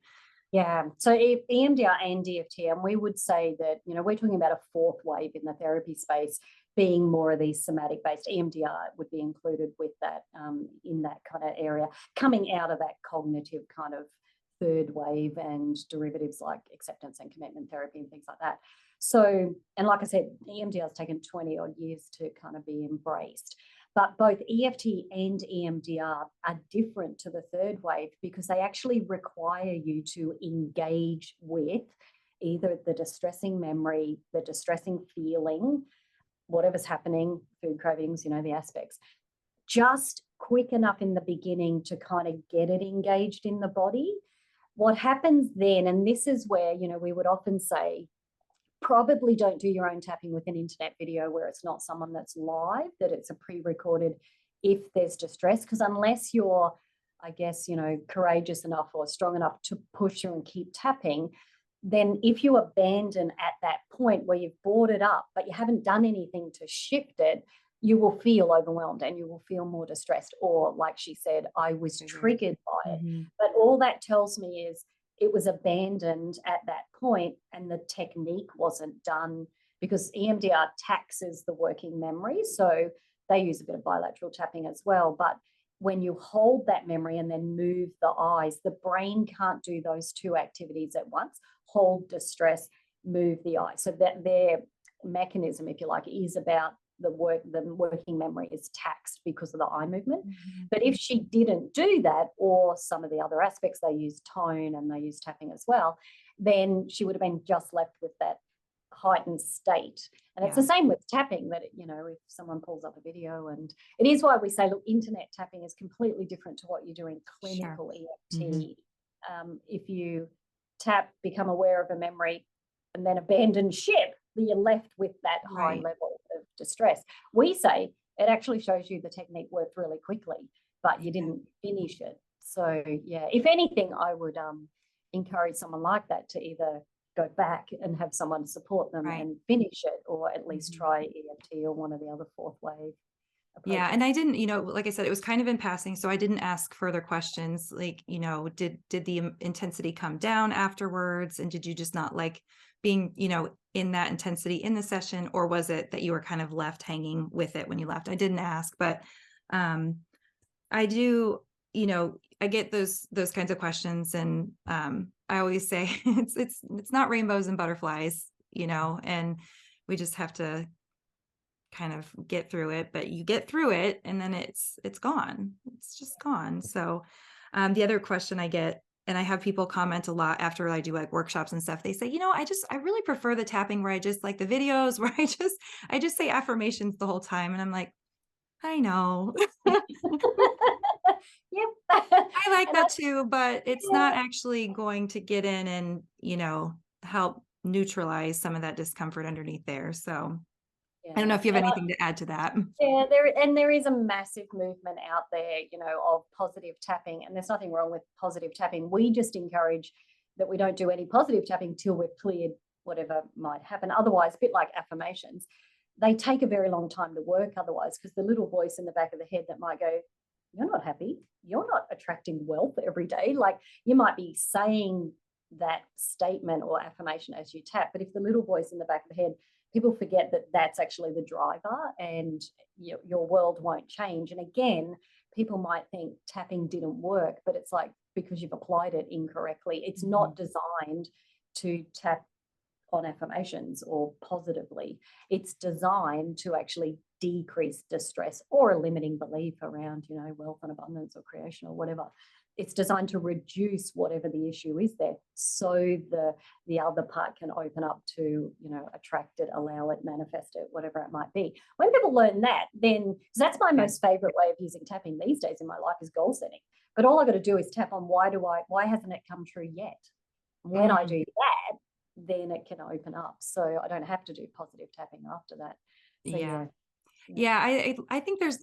Yeah. So EMDR and DFT, and we would say that, we're talking about a fourth wave in the therapy space, being more of these somatic based. EMDR would be included with that, in that kind of area, coming out of that cognitive kind of third wave, and derivatives like acceptance and commitment therapy and things like that. So, and like I said, EMDR has taken 20 odd years to kind of be embraced. But both EFT and EMDR are different to the third wave because they actually require you to engage with either the distressing memory, the distressing feeling, whatever's happening, food cravings, the aspects, just quick enough in the beginning to kind of get it engaged in the body. What happens then, and this is where, we would often say, probably don't do your own tapping with an internet video where it's not someone that's live, that it's a pre-recorded if there's distress, because unless you're, I guess, courageous enough or strong enough to push through and keep tapping, then if you abandon at that point where you've brought it up but you haven't done anything to shift it, you will feel overwhelmed and you will feel more distressed, or like she said, I was triggered by it. But all that tells me is it was abandoned at that point and the technique wasn't done, because EMDR taxes the working memory. So they use a bit of bilateral tapping as well. But when you hold that memory and then move the eyes, the brain can't do those two activities at once: hold distress, move the eyes. So that their mechanism, if you like, is about the working memory is taxed because of the eye movement. But if she didn't do that, or some of the other aspects, they use tone and they use tapping as well, then she would have been just left with that heightened state. And it's the same with tapping, that if someone pulls up a video, and it is why we say, look, internet tapping is completely different to what you do in clinical EFT. If you tap, become aware of a memory, and then abandon ship, you're left with that high level of distress. We say it actually shows you the technique worked really quickly, but you didn't finish it. So yeah, if anything, I would encourage someone like that to either go back and have someone support them Right. and finish it, or at least Mhm. try EFT or one of the other fourth wave Yeah. approaches. And I didn't, like I said, it was kind of in passing. So I didn't ask further questions. Like, did the intensity come down afterwards? And did you just not like being, in that intensity in the session? Or was it that you were kind of left hanging with it when you left? I didn't ask, but I do, I get those kinds of questions. And I always say it's not rainbows and butterflies, and we just have to kind of get through it, but you get through it and then it's gone. It's just gone. So the other question I get, and I have people comment a lot after I do like workshops and stuff, they say, I really prefer the tapping where I just like the videos where I just say affirmations the whole time. And I'm like, I know. Yep. I like And I, that too, but it's yeah, not actually going to get in and, help neutralize some of that discomfort underneath there. So I don't know yeah. if you have And anything to add to that. yeah, there is a massive movement out there, of positive tapping, and there's nothing wrong with positive tapping. We just encourage that we don't do any positive tapping till we've cleared whatever might happen. Otherwise, a bit like affirmations, they take a very long time to work otherwise, because the little voice in the back of the head that might go, you're not happy, you're not attracting wealth every day. Like, you might be saying that statement or affirmation as you tap, but if the little voice in the back of the head, people forget that that's actually the driver, and your world won't change. And again, people might think tapping didn't work, but it's like, because you've applied it incorrectly. It's not designed to tap on affirmations or positively. It's designed to actually decrease distress or a limiting belief around, wealth and abundance or creation or whatever. It's designed to reduce whatever the issue is there, so the other part can open up to, attract it, allow it, manifest it, whatever it might be. When people learn that, then, because that's my most favorite way of using tapping these days in my life, is goal setting. But all I got to do is tap on why hasn't it come true yet? When I do that, then it can open up. So I don't have to do positive tapping after that. So Yeah. yeah. Yeah. I think there's,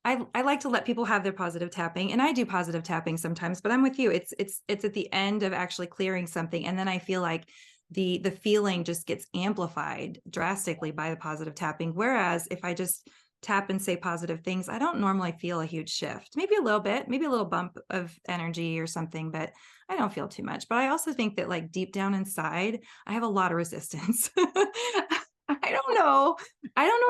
I like to let people have their positive tapping, and I do positive tapping sometimes, but I'm with you. It's at the end of actually clearing something. And then I feel like the feeling just gets amplified drastically by the positive tapping. Whereas if I just tap and say positive things, I don't normally feel a huge shift, maybe a little bit, maybe a little bump of energy or something, but I don't feel too much. But I also think that like deep down inside, I have a lot of resistance. I don't know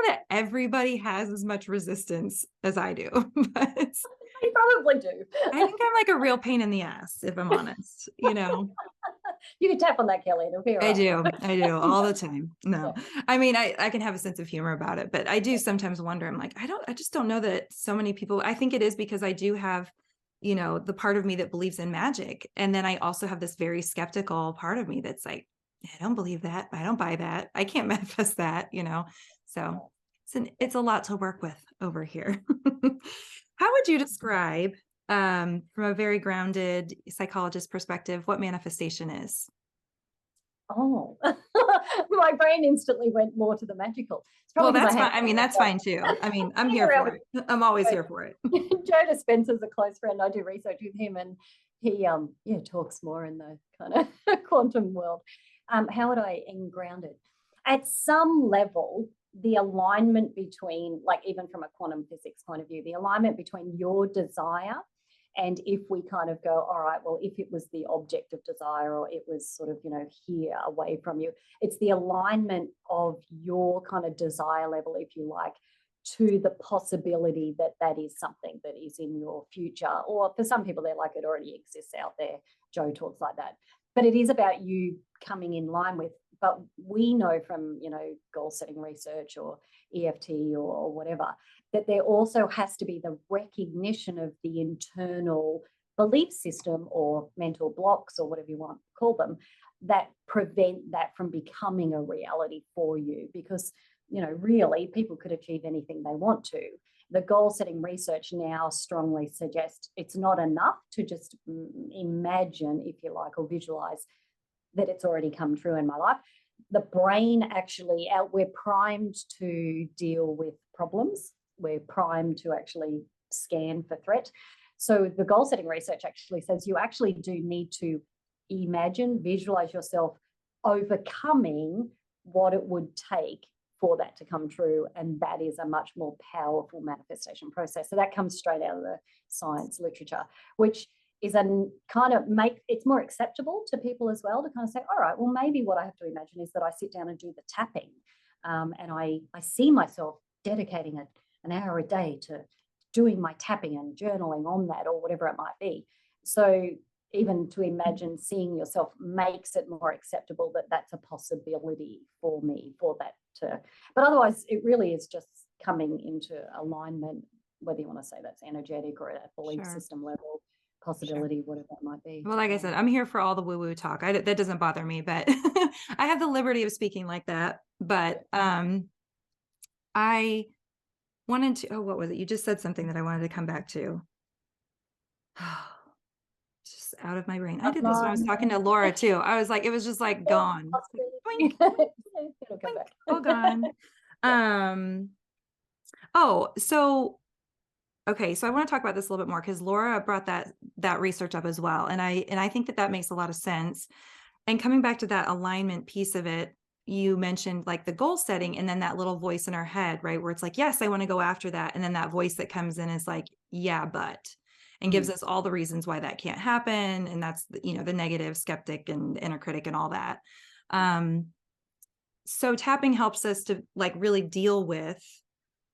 that everybody has as much resistance as I do, but You probably do. I think I'm like a real pain in the ass, if I'm honest, You can tap on that, Kelly, it'll be all I right. do. I do all the time. Yeah. No, I mean, I can have a sense of humor about it, but I do sometimes wonder, I'm like, I just don't know that so many people, I think it is because I do have, the part of me that believes in magic. And then I also have this very skeptical part of me that's like, I don't believe that. I don't buy that. I can't manifest that. So it's a lot to work with over here. How would you describe, from a very grounded psychologist perspective, what manifestation is? Oh, my brain instantly went more to the magical. It's Well, probably because that's I fine. hang I mean, that's fine too. I mean, I'm here around for it. I'm always here for it. with Joe Dispenza's a close friend. I do research with him, and he talks more in the kind of quantum world. How would I ground it? At some level, the alignment between, like, even from a quantum physics point of view, the alignment between your desire, and if we kind of go, all right, well, if it was the object of desire, or it was sort of, here away from you, it's the alignment of your kind of desire level, if you like, to the possibility that that is something that is in your future. Or for some people, they're like, it already exists out there. Joe talks like that. But it is about you coming in line with, but we know from, goal setting research or EFT or whatever, that there also has to be the recognition of the internal belief system or mental blocks or whatever you want to call them, that prevent that from becoming a reality for you. Because, really, people could achieve anything they want to. The goal setting research now strongly suggests it's not enough to just imagine, if you like, or visualize that it's already come true in my life. The brain actually, we're primed to deal with problems. We're primed to actually scan for threat. So the goal setting research actually says you actually do need to visualize yourself overcoming what it would take for that to come true. And that is a much more powerful manifestation process. So that comes straight out of the science literature, which is a kind of it's more acceptable to people as well, to kind of say, all right, well, maybe what I have to imagine is that I sit down and do the tapping. And I see myself dedicating an hour a day to doing my tapping and journaling on that, or whatever it might be. So even to imagine seeing yourself makes it more acceptable that that's a possibility for me, for that to, but otherwise it really is just coming into alignment, whether you want to say that's energetic or at a belief system level, possibility, whatever it might be. Well, like I said, I'm here for all the woo-woo talk. That doesn't bother me, but I have the liberty of speaking like that. But I wanted to, what was it? You just said something that I wanted to come back to. Just out of my brain. I did this when I was talking to Laura too. I was like, it was just like gone. Boink, It'll come back. All gone. Okay, so I want to talk about this a little bit more, because Laura brought that research up as well, and I think that makes a lot of sense. And coming back to that alignment piece of it, you mentioned like the goal setting, and then that little voice in our head, right, where it's like, yes, I want to go after that, and then that voice that comes in is like, yeah, but, and gives us all the reasons why that can't happen, and that's the negative skeptic and inner critic and all that. So tapping helps us to like really deal with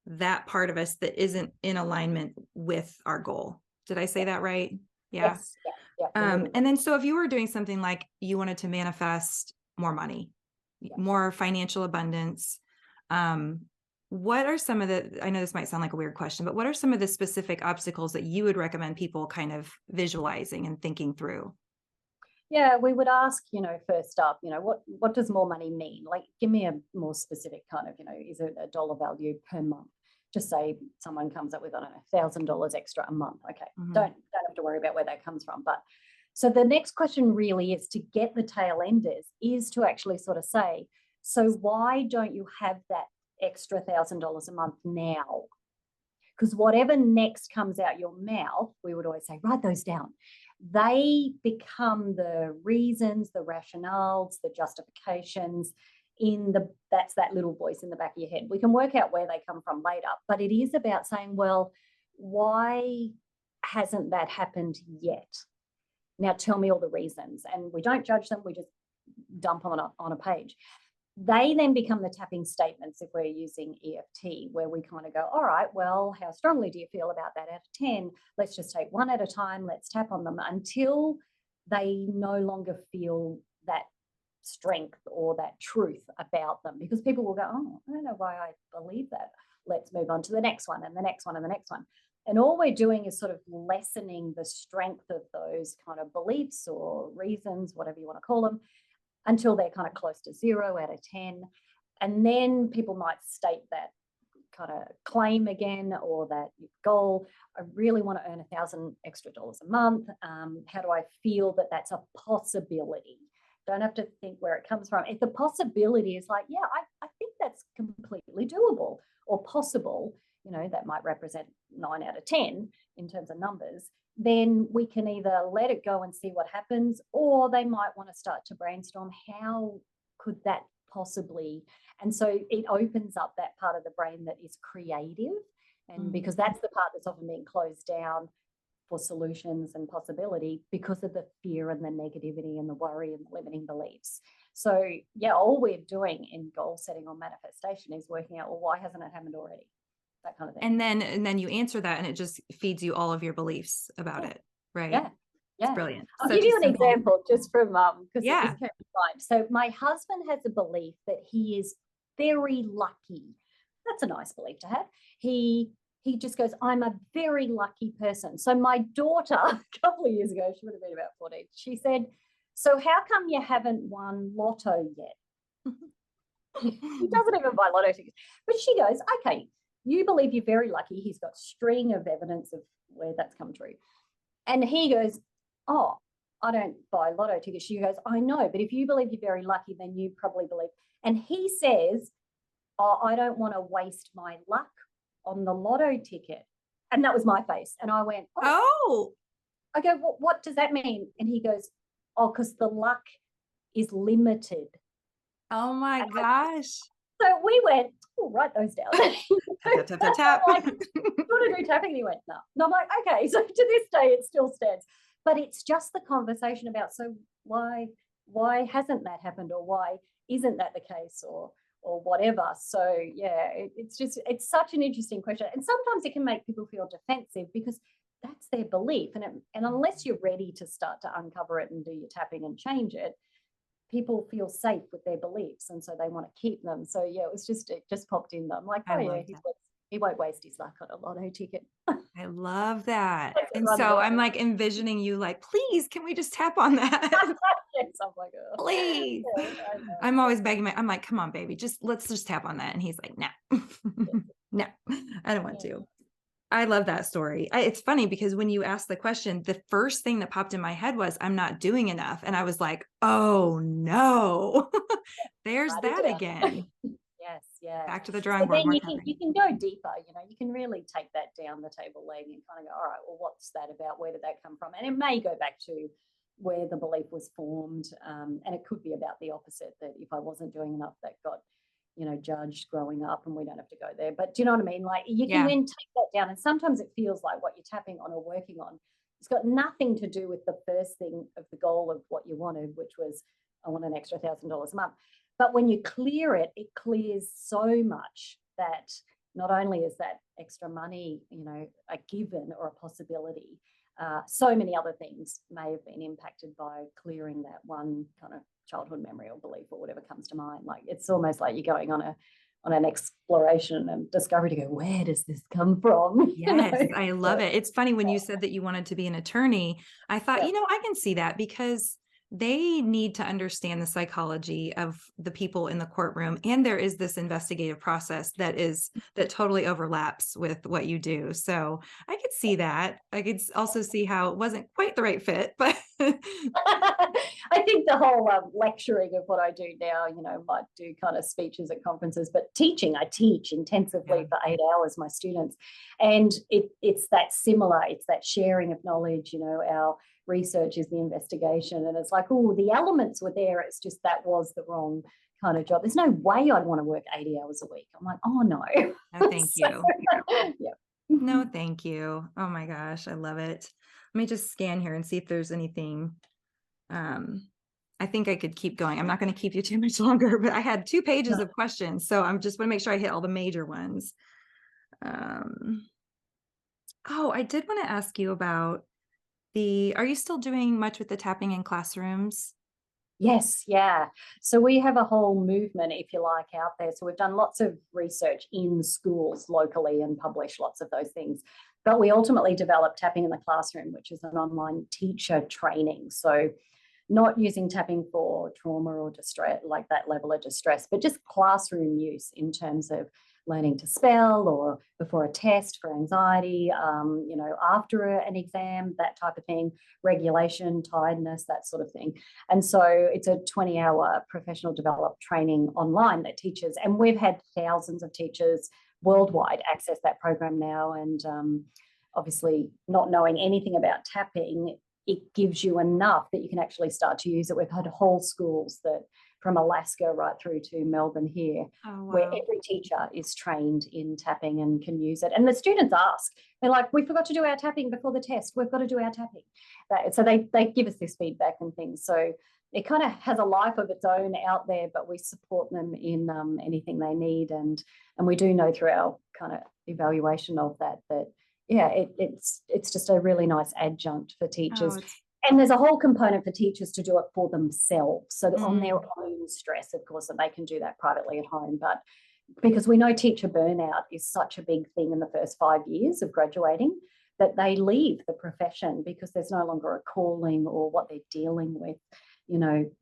that part of us that isn't in alignment with our goal. Did I say that right? Yeah. Yes. Yeah. And then, so if you were doing something like you wanted to manifest more money, more financial abundance, what are some of I know this might sound like a weird question, but what are some of the specific obstacles that you would recommend people kind of visualizing and thinking through? Yeah, we would ask, first up, what does more money mean? Like, give me a more specific kind of, is it a dollar value per month? Just say someone comes up with, I don't know, $1,000 extra a month. Okay, don't have to worry about where that comes from. But so the next question really is to get the tail enders, is to actually sort of say, so why don't you have that extra $1,000 a month now? Because whatever next comes out your mouth, we would always say, write those down. They become the reasons, the rationales, the justifications that's that little voice in the back of your head. We can work out where they come from later, but it is about saying, well, why hasn't that happened yet? Now tell me all the reasons. And we don't judge them, we just dump them on a page. They then become the tapping statements if we're using EFT, where we kind of go, all right, well, how strongly do you feel about that out of 10? Let's just take one at a time. Let's tap on them until they no longer feel that strength or that truth about them, because people will go, oh, I don't know why I believe that. Let's move on to the next one and the next one and the next one. And all we're doing is sort of lessening the strength of those kind of beliefs or reasons, whatever you want to call them, until they're kind of close to 0 out of 10. And then people might state that kind of claim again, or that goal. I really want to earn $1,000 extra a month. How do I feel that that's a possibility? Don't have to think where it comes from. If the possibility is like, yeah, I think that's completely doable or possible, that might represent 9 out of 10 in terms of numbers, then we can either let it go and see what happens, or they might want to start to brainstorm, how could that possibly? And so it opens up that part of the brain that is creative, and because that's the part that's often being closed down for solutions and possibility because of the fear and the negativity and the worry and the limiting beliefs. So yeah, all we're doing in goal setting or manifestation is working out, well, why hasn't it happened already? That kind of thing. And then you answer that, and it just feeds you all of your beliefs about it, right? Yeah. It's brilliant. I'll give you an example just from because it just came to mind. So my husband has a belief that he is very lucky. That's a nice belief to have. He just goes, I'm a very lucky person. So my daughter, a couple of years ago, she would have been about 14, she said, so how come you haven't won lotto yet? He doesn't even buy lotto tickets. But she goes, okay, you believe you're very lucky. He's got a string of evidence of where that's come true. And he goes, oh, I don't buy lotto tickets. She goes, I know, but if you believe you're very lucky, then you probably believe. And he says, oh, I don't want to waste my luck on the lotto ticket. And that was my face. And I went, oh. I go, what does that mean? And he goes, oh, because the luck is limited. Oh my gosh. So we went, oh, write those down. Tap, tap, tap, tap, Like, tap. you want to do tapping? And he went, no. And I'm like, okay. So to this day, it still stands. But it's just the conversation about, so why hasn't that happened, or why isn't that the case, or whatever. So yeah, it's such an interesting question. And sometimes it can make people feel defensive because that's their belief. And unless you're ready to start to uncover it and do your tapping and change it, people feel safe with their beliefs, and so they want to keep them. So yeah, it just popped in. I'm like, oh yeah, he won't waste his luck on a lotto ticket. I love that. And so I'm like envisioning you like, please, can we just tap on that? Yes, I'm like, oh. Please. Yeah, I'm always begging I'm like, come on, baby, let's just tap on that. And he's like, no, no, I don't want to. I love that story. It's funny because when you asked the question, the first thing that popped in my head was, I'm not doing enough. And I was like, oh no, there's that again. Yes, yeah. Back to the drawing board. Then you can go deeper, you can really take that down the table leg and kind of go, all right, well, what's that about? Where did that come from? And it may go back to where the belief was formed. And it could be about the opposite, that if I wasn't doing enough, that got, judged growing up, and we don't have to go there. But do you know what I mean? Like, you can then take that down. And sometimes it feels like what you're tapping on or working on, it's got nothing to do with the first thing of the goal of what you wanted, which was, I want an extra $1,000 a month. But when you clear it, it clears so much that not only is that extra money, a given or a possibility, so many other things may have been impacted by clearing that one kind of childhood memory or belief or whatever comes to mind. Like, it's almost like you're going on an exploration and discovery to go, where does this come from? Yes, I love it. It's funny when you said that you wanted to be an attorney, I thought, I can see that, because they need to understand the psychology of the people in the courtroom. And there is this investigative process that totally overlaps with what you do. So I could see that. I could also see how it wasn't quite the right fit, but I think the whole lecturing of what I do now, might do kind of speeches at conferences, but I teach intensively for 8 hours, my students. And it's that similar, it's that sharing of knowledge, our research is the investigation, and it's like, oh, the elements were there, it's just that was the wrong kind of job. There's no way I'd want to work 80 hours a week. I'm like, oh no. No, thank you. Yeah. No, thank you. Oh my gosh, I love it. Let me just scan here and see if there's anything. I think I could keep going. I'm not going to keep you too much longer, but I had 2 pages of questions, so I'm just want to make sure I hit all the major ones. Oh, I did want to ask you about are you still doing much with the tapping in classrooms? Yes, yeah. So we have a whole movement, if you like, out there. So we've done lots of research in schools locally and published lots of those things. But we ultimately developed Tapping in the Classroom, which is an online teacher training. So not using tapping for trauma or distress, like that level of distress, but just classroom use in terms of learning to spell, or before a test for anxiety, after an exam, that type of thing, regulation, tiredness, that sort of thing. And so it's a 20-hour professional developed training online that teaches, and we've had thousands of teachers worldwide access that program now. And obviously, not knowing anything about tapping, it gives you enough that you can actually start to use it. We've had whole schools that, from Alaska right through to Melbourne here, where every teacher is trained in tapping and can use it. And the students ask, they're like, we forgot to do our tapping before the test. We've got to do our tapping. So they give us this feedback and things. So it kind of has a life of its own out there, but we support them in anything they need. And we do know through our kind of evaluation of that, yeah, it's just a really nice adjunct for teachers. And there's a whole component for teachers to do it for themselves. So on their own stress, of course, and they can do that privately at home. But because we know teacher burnout is such a big thing in the first 5 years of graduating, that they leave the profession because there's no longer a calling, or what they're dealing with,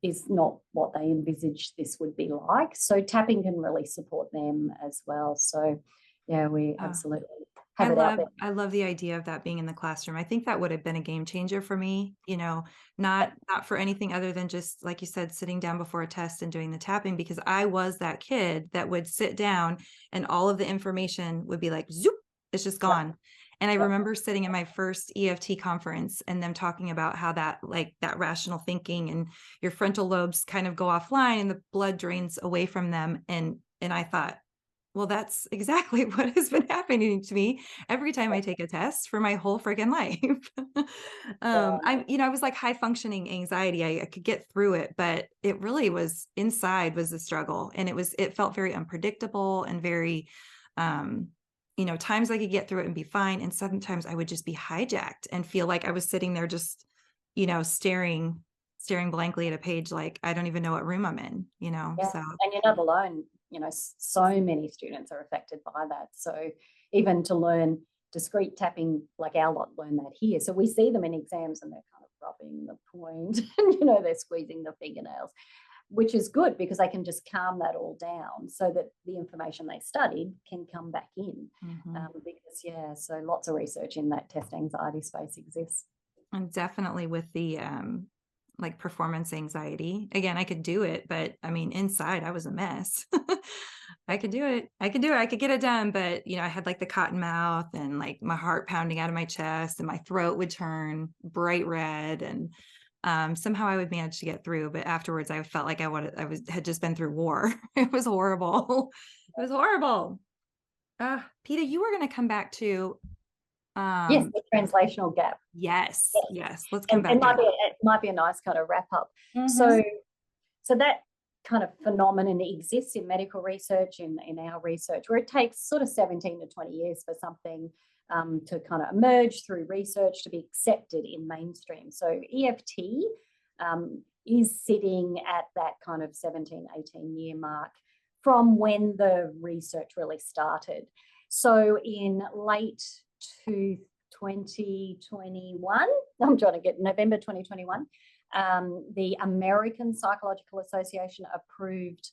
is not what they envisaged this would be like. So tapping can really support them as well. So yeah, we absolutely have it out there. I love the idea of that being in the classroom. I think that would have been a game changer for me, not for anything other than just, like you said, sitting down before a test and doing the tapping, because I was that kid that would sit down and all of the information would be like, zoop, it's just gone. And I Yep. remember sitting in my first EFT conference and them talking about how that, like that rational thinking and your frontal lobes kind of go offline and the blood drains away from them. And I thought, well, that's exactly what has been happening to me every time I take a test for my whole freaking life. Yeah. I was like high functioning anxiety. I could get through it, but it really was inside was a struggle. And it felt very unpredictable and very, times I could get through it and be fine. And sometimes I would just be hijacked and feel like I was sitting there just, staring blankly at a page, like I don't even know what room I'm in, Yeah. so. And you're not alone. So many students are affected by that. So even to learn discrete tapping, like our lot learn that here. So we see them in exams and they're kind of rubbing the point and, they're squeezing the fingernails, which is good because they can just calm that all down so that the information they studied can come back in. So lots of research in that test anxiety space exists. And definitely with the like performance anxiety. Again, I could do it, but I mean, inside I was a mess. I could do it. I could do it. I could get it done. But, I had like the cotton mouth and like my heart pounding out of my chest and my throat would turn bright red. And somehow I would manage to get through. But afterwards, I felt like had just been through war. It was horrible. It was horrible. Peta, you were going to come back to. Yes, the translational gap. Yes. Yes. Yes. Let's come back And to it might be a nice kind of wrap up. that. So that kind of phenomenon exists in medical research, in our research, where it takes sort of 17 to 20 years for something to kind of emerge through research to be accepted in mainstream. So EFT is sitting at that kind of 17, 18-year mark from when the research really started. So in late 2021, I'm trying to get November 2021, the American Psychological Association approved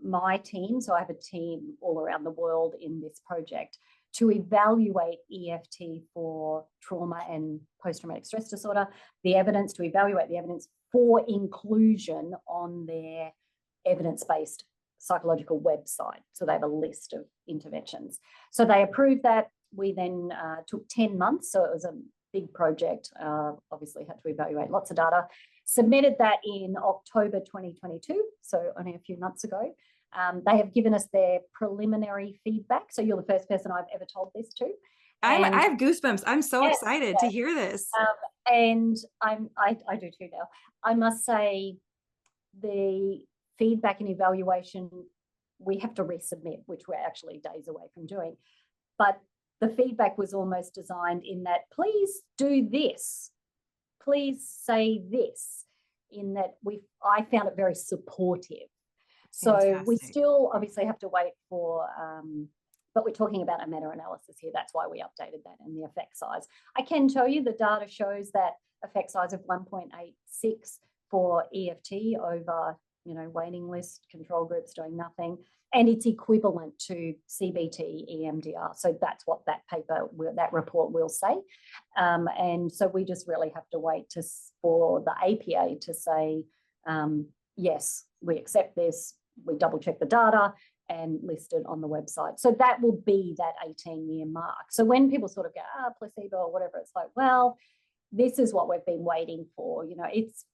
my team. So I have a team all around the world in this project to evaluate EFT for trauma and post-traumatic stress disorder, to evaluate the evidence for inclusion on their evidence-based psychological website. So they have a list of interventions. So they approved that. We then took 10 months. So it was a big project, obviously had to evaluate lots of data, submitted that in October 2022, so only a few months ago. They have given us their preliminary feedback. So you're the first person I've ever told this to. I have goosebumps. I'm so excited to hear this. And I do too now. I must say the feedback and evaluation, we have to resubmit, which we're actually days away from doing. But the feedback was almost designed in that, please do this, please say this, in that I found it very supportive. So Fantastic. we still obviously have to wait for, but we're talking about a meta-analysis here. That's why we updated that and the effect size. I can tell you the data shows that effect size of 1.86 for EFT over, waiting list, control groups doing nothing. And it's equivalent to CBT EMDR. So that's what that report will say. And so we just really have to wait for the APA to say, yes, we accept this, we double check the data and list it on the website. So that will be that 18-year mark. So when people sort of go, placebo or whatever, it's like, well, this is what we've been waiting for.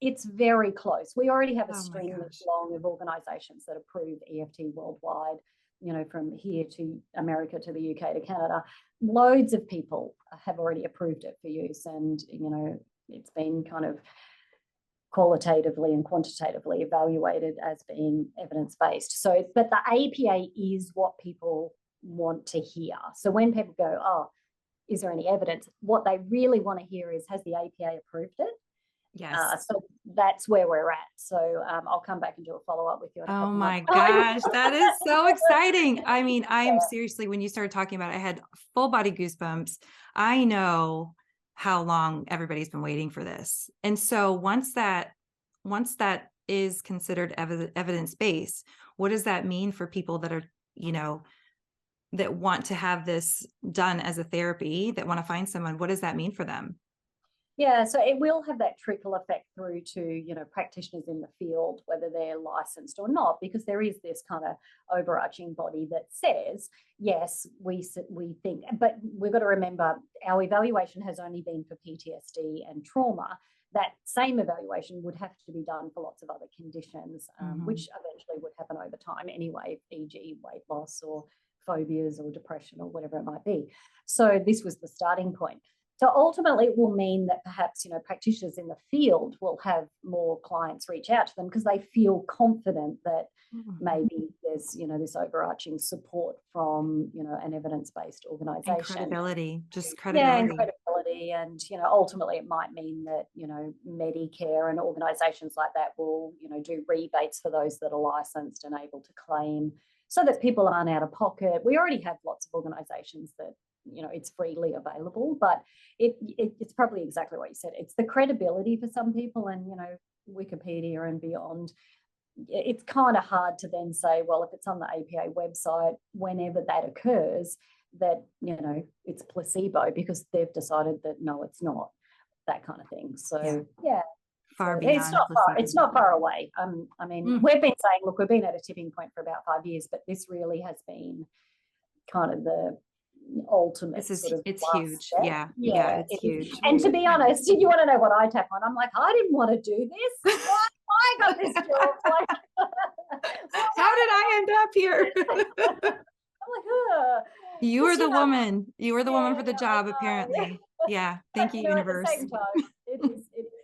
It's very close. We already have a string that's long of organizations that approve EFT worldwide, from here to America to the UK to Canada. Loads of people have already approved it for use. And, it's been kind of qualitatively and quantitatively evaluated as being evidence-based. So, but the APA is what people want to hear. So when people go, is there any evidence? What they really want to hear is, has the APA approved it? Yes. So that's where we're at. So I'll come back and do a follow-up with you. Oh my gosh, that is so exciting. I mean, I am seriously, when you started talking about it, I had full body goosebumps. I know how long everybody's been waiting for this. And so once that is considered evidence-based, what does that mean for people that are, that want to have this done as a therapy, that want to find someone? What does that mean for them? Yeah, so it will have that trickle effect through to, practitioners in the field, whether they're licensed or not, because there is this kind of overarching body that says, yes, we think, but we've got to remember our evaluation has only been for PTSD and trauma. That same evaluation would have to be done for lots of other conditions, which eventually would happen over time anyway, e.g. weight loss or phobias or depression or whatever it might be. So this was the starting point. So ultimately, it will mean that perhaps, practitioners in the field will have more clients reach out to them because they feel confident that maybe there's, this overarching support from, an evidence-based organisation. And credibility, just Yeah, and credibility. credibility. And, ultimately it might mean that, Medicare and organisations like that will, do rebates for those that are licensed and able to claim so that people aren't out of pocket. We already have lots of organisations that, it's freely available, but it's probably exactly what you said. It's the credibility for some people, and Wikipedia and beyond. It's kind of hard to then say, well, if it's on the APA website, whenever that occurs, that it's placebo because they've decided that no, it's not, that kind of thing. So yeah. Far So beyond. it's not far away. I mean, we've been saying, look, we've been at a tipping point for about 5 years, but this really has been kind of the ultimate it's huge. step. Yeah, it's huge. And to be honest, you want to know what I tap on? I'm like, I didn't want to do this. Why I got this job? Like, how did I end up here? I'm like, you were the woman. You were the woman for the job, apparently. Yeah. Thank you, universe. At the same time, it is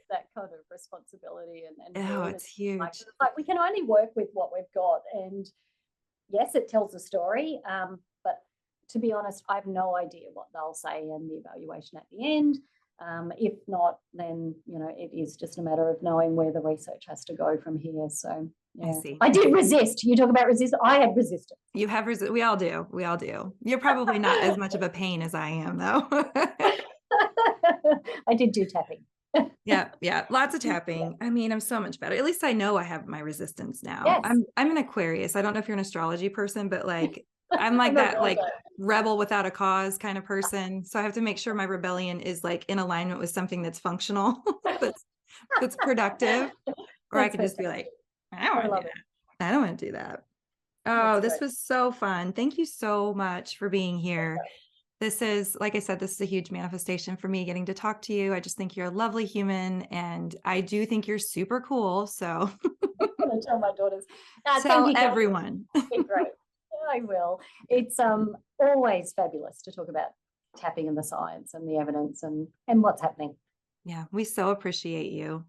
that kind of responsibility and it's huge. Like we can only work with what we've got, and yes, it tells a story. But to be honest, I have no idea what they'll say in the evaluation at the end. If not, then it is just a matter of knowing where the research has to go from here. So yeah, I did resist. You talk about resist. I had resistance. You have resist. We all do. We all do. You're probably not as much of a pain as I am, though. I did do tapping. Yeah, lots of tapping. I mean, I'm so much better. At least I know I have my resistance now. Yes. I'm an Aquarius. I don't know if you're an astrology person, but like I'm like that, like rebel without a cause kind of person. So I have to make sure my rebellion is like in alignment with something that's functional, that's productive, or I could just be like, I don't want to do that. I don't want to do that. Oh, this was so fun. Thank you so much for being here. This is, like I said, this is a huge manifestation for me getting to talk to you. I just think you're a lovely human, and I do think you're super cool. So I'm going to tell my daughters. Tell everyone. Great. I will. It's always fabulous to talk about tapping and the science and the evidence and what's happening. Yeah, we so appreciate you.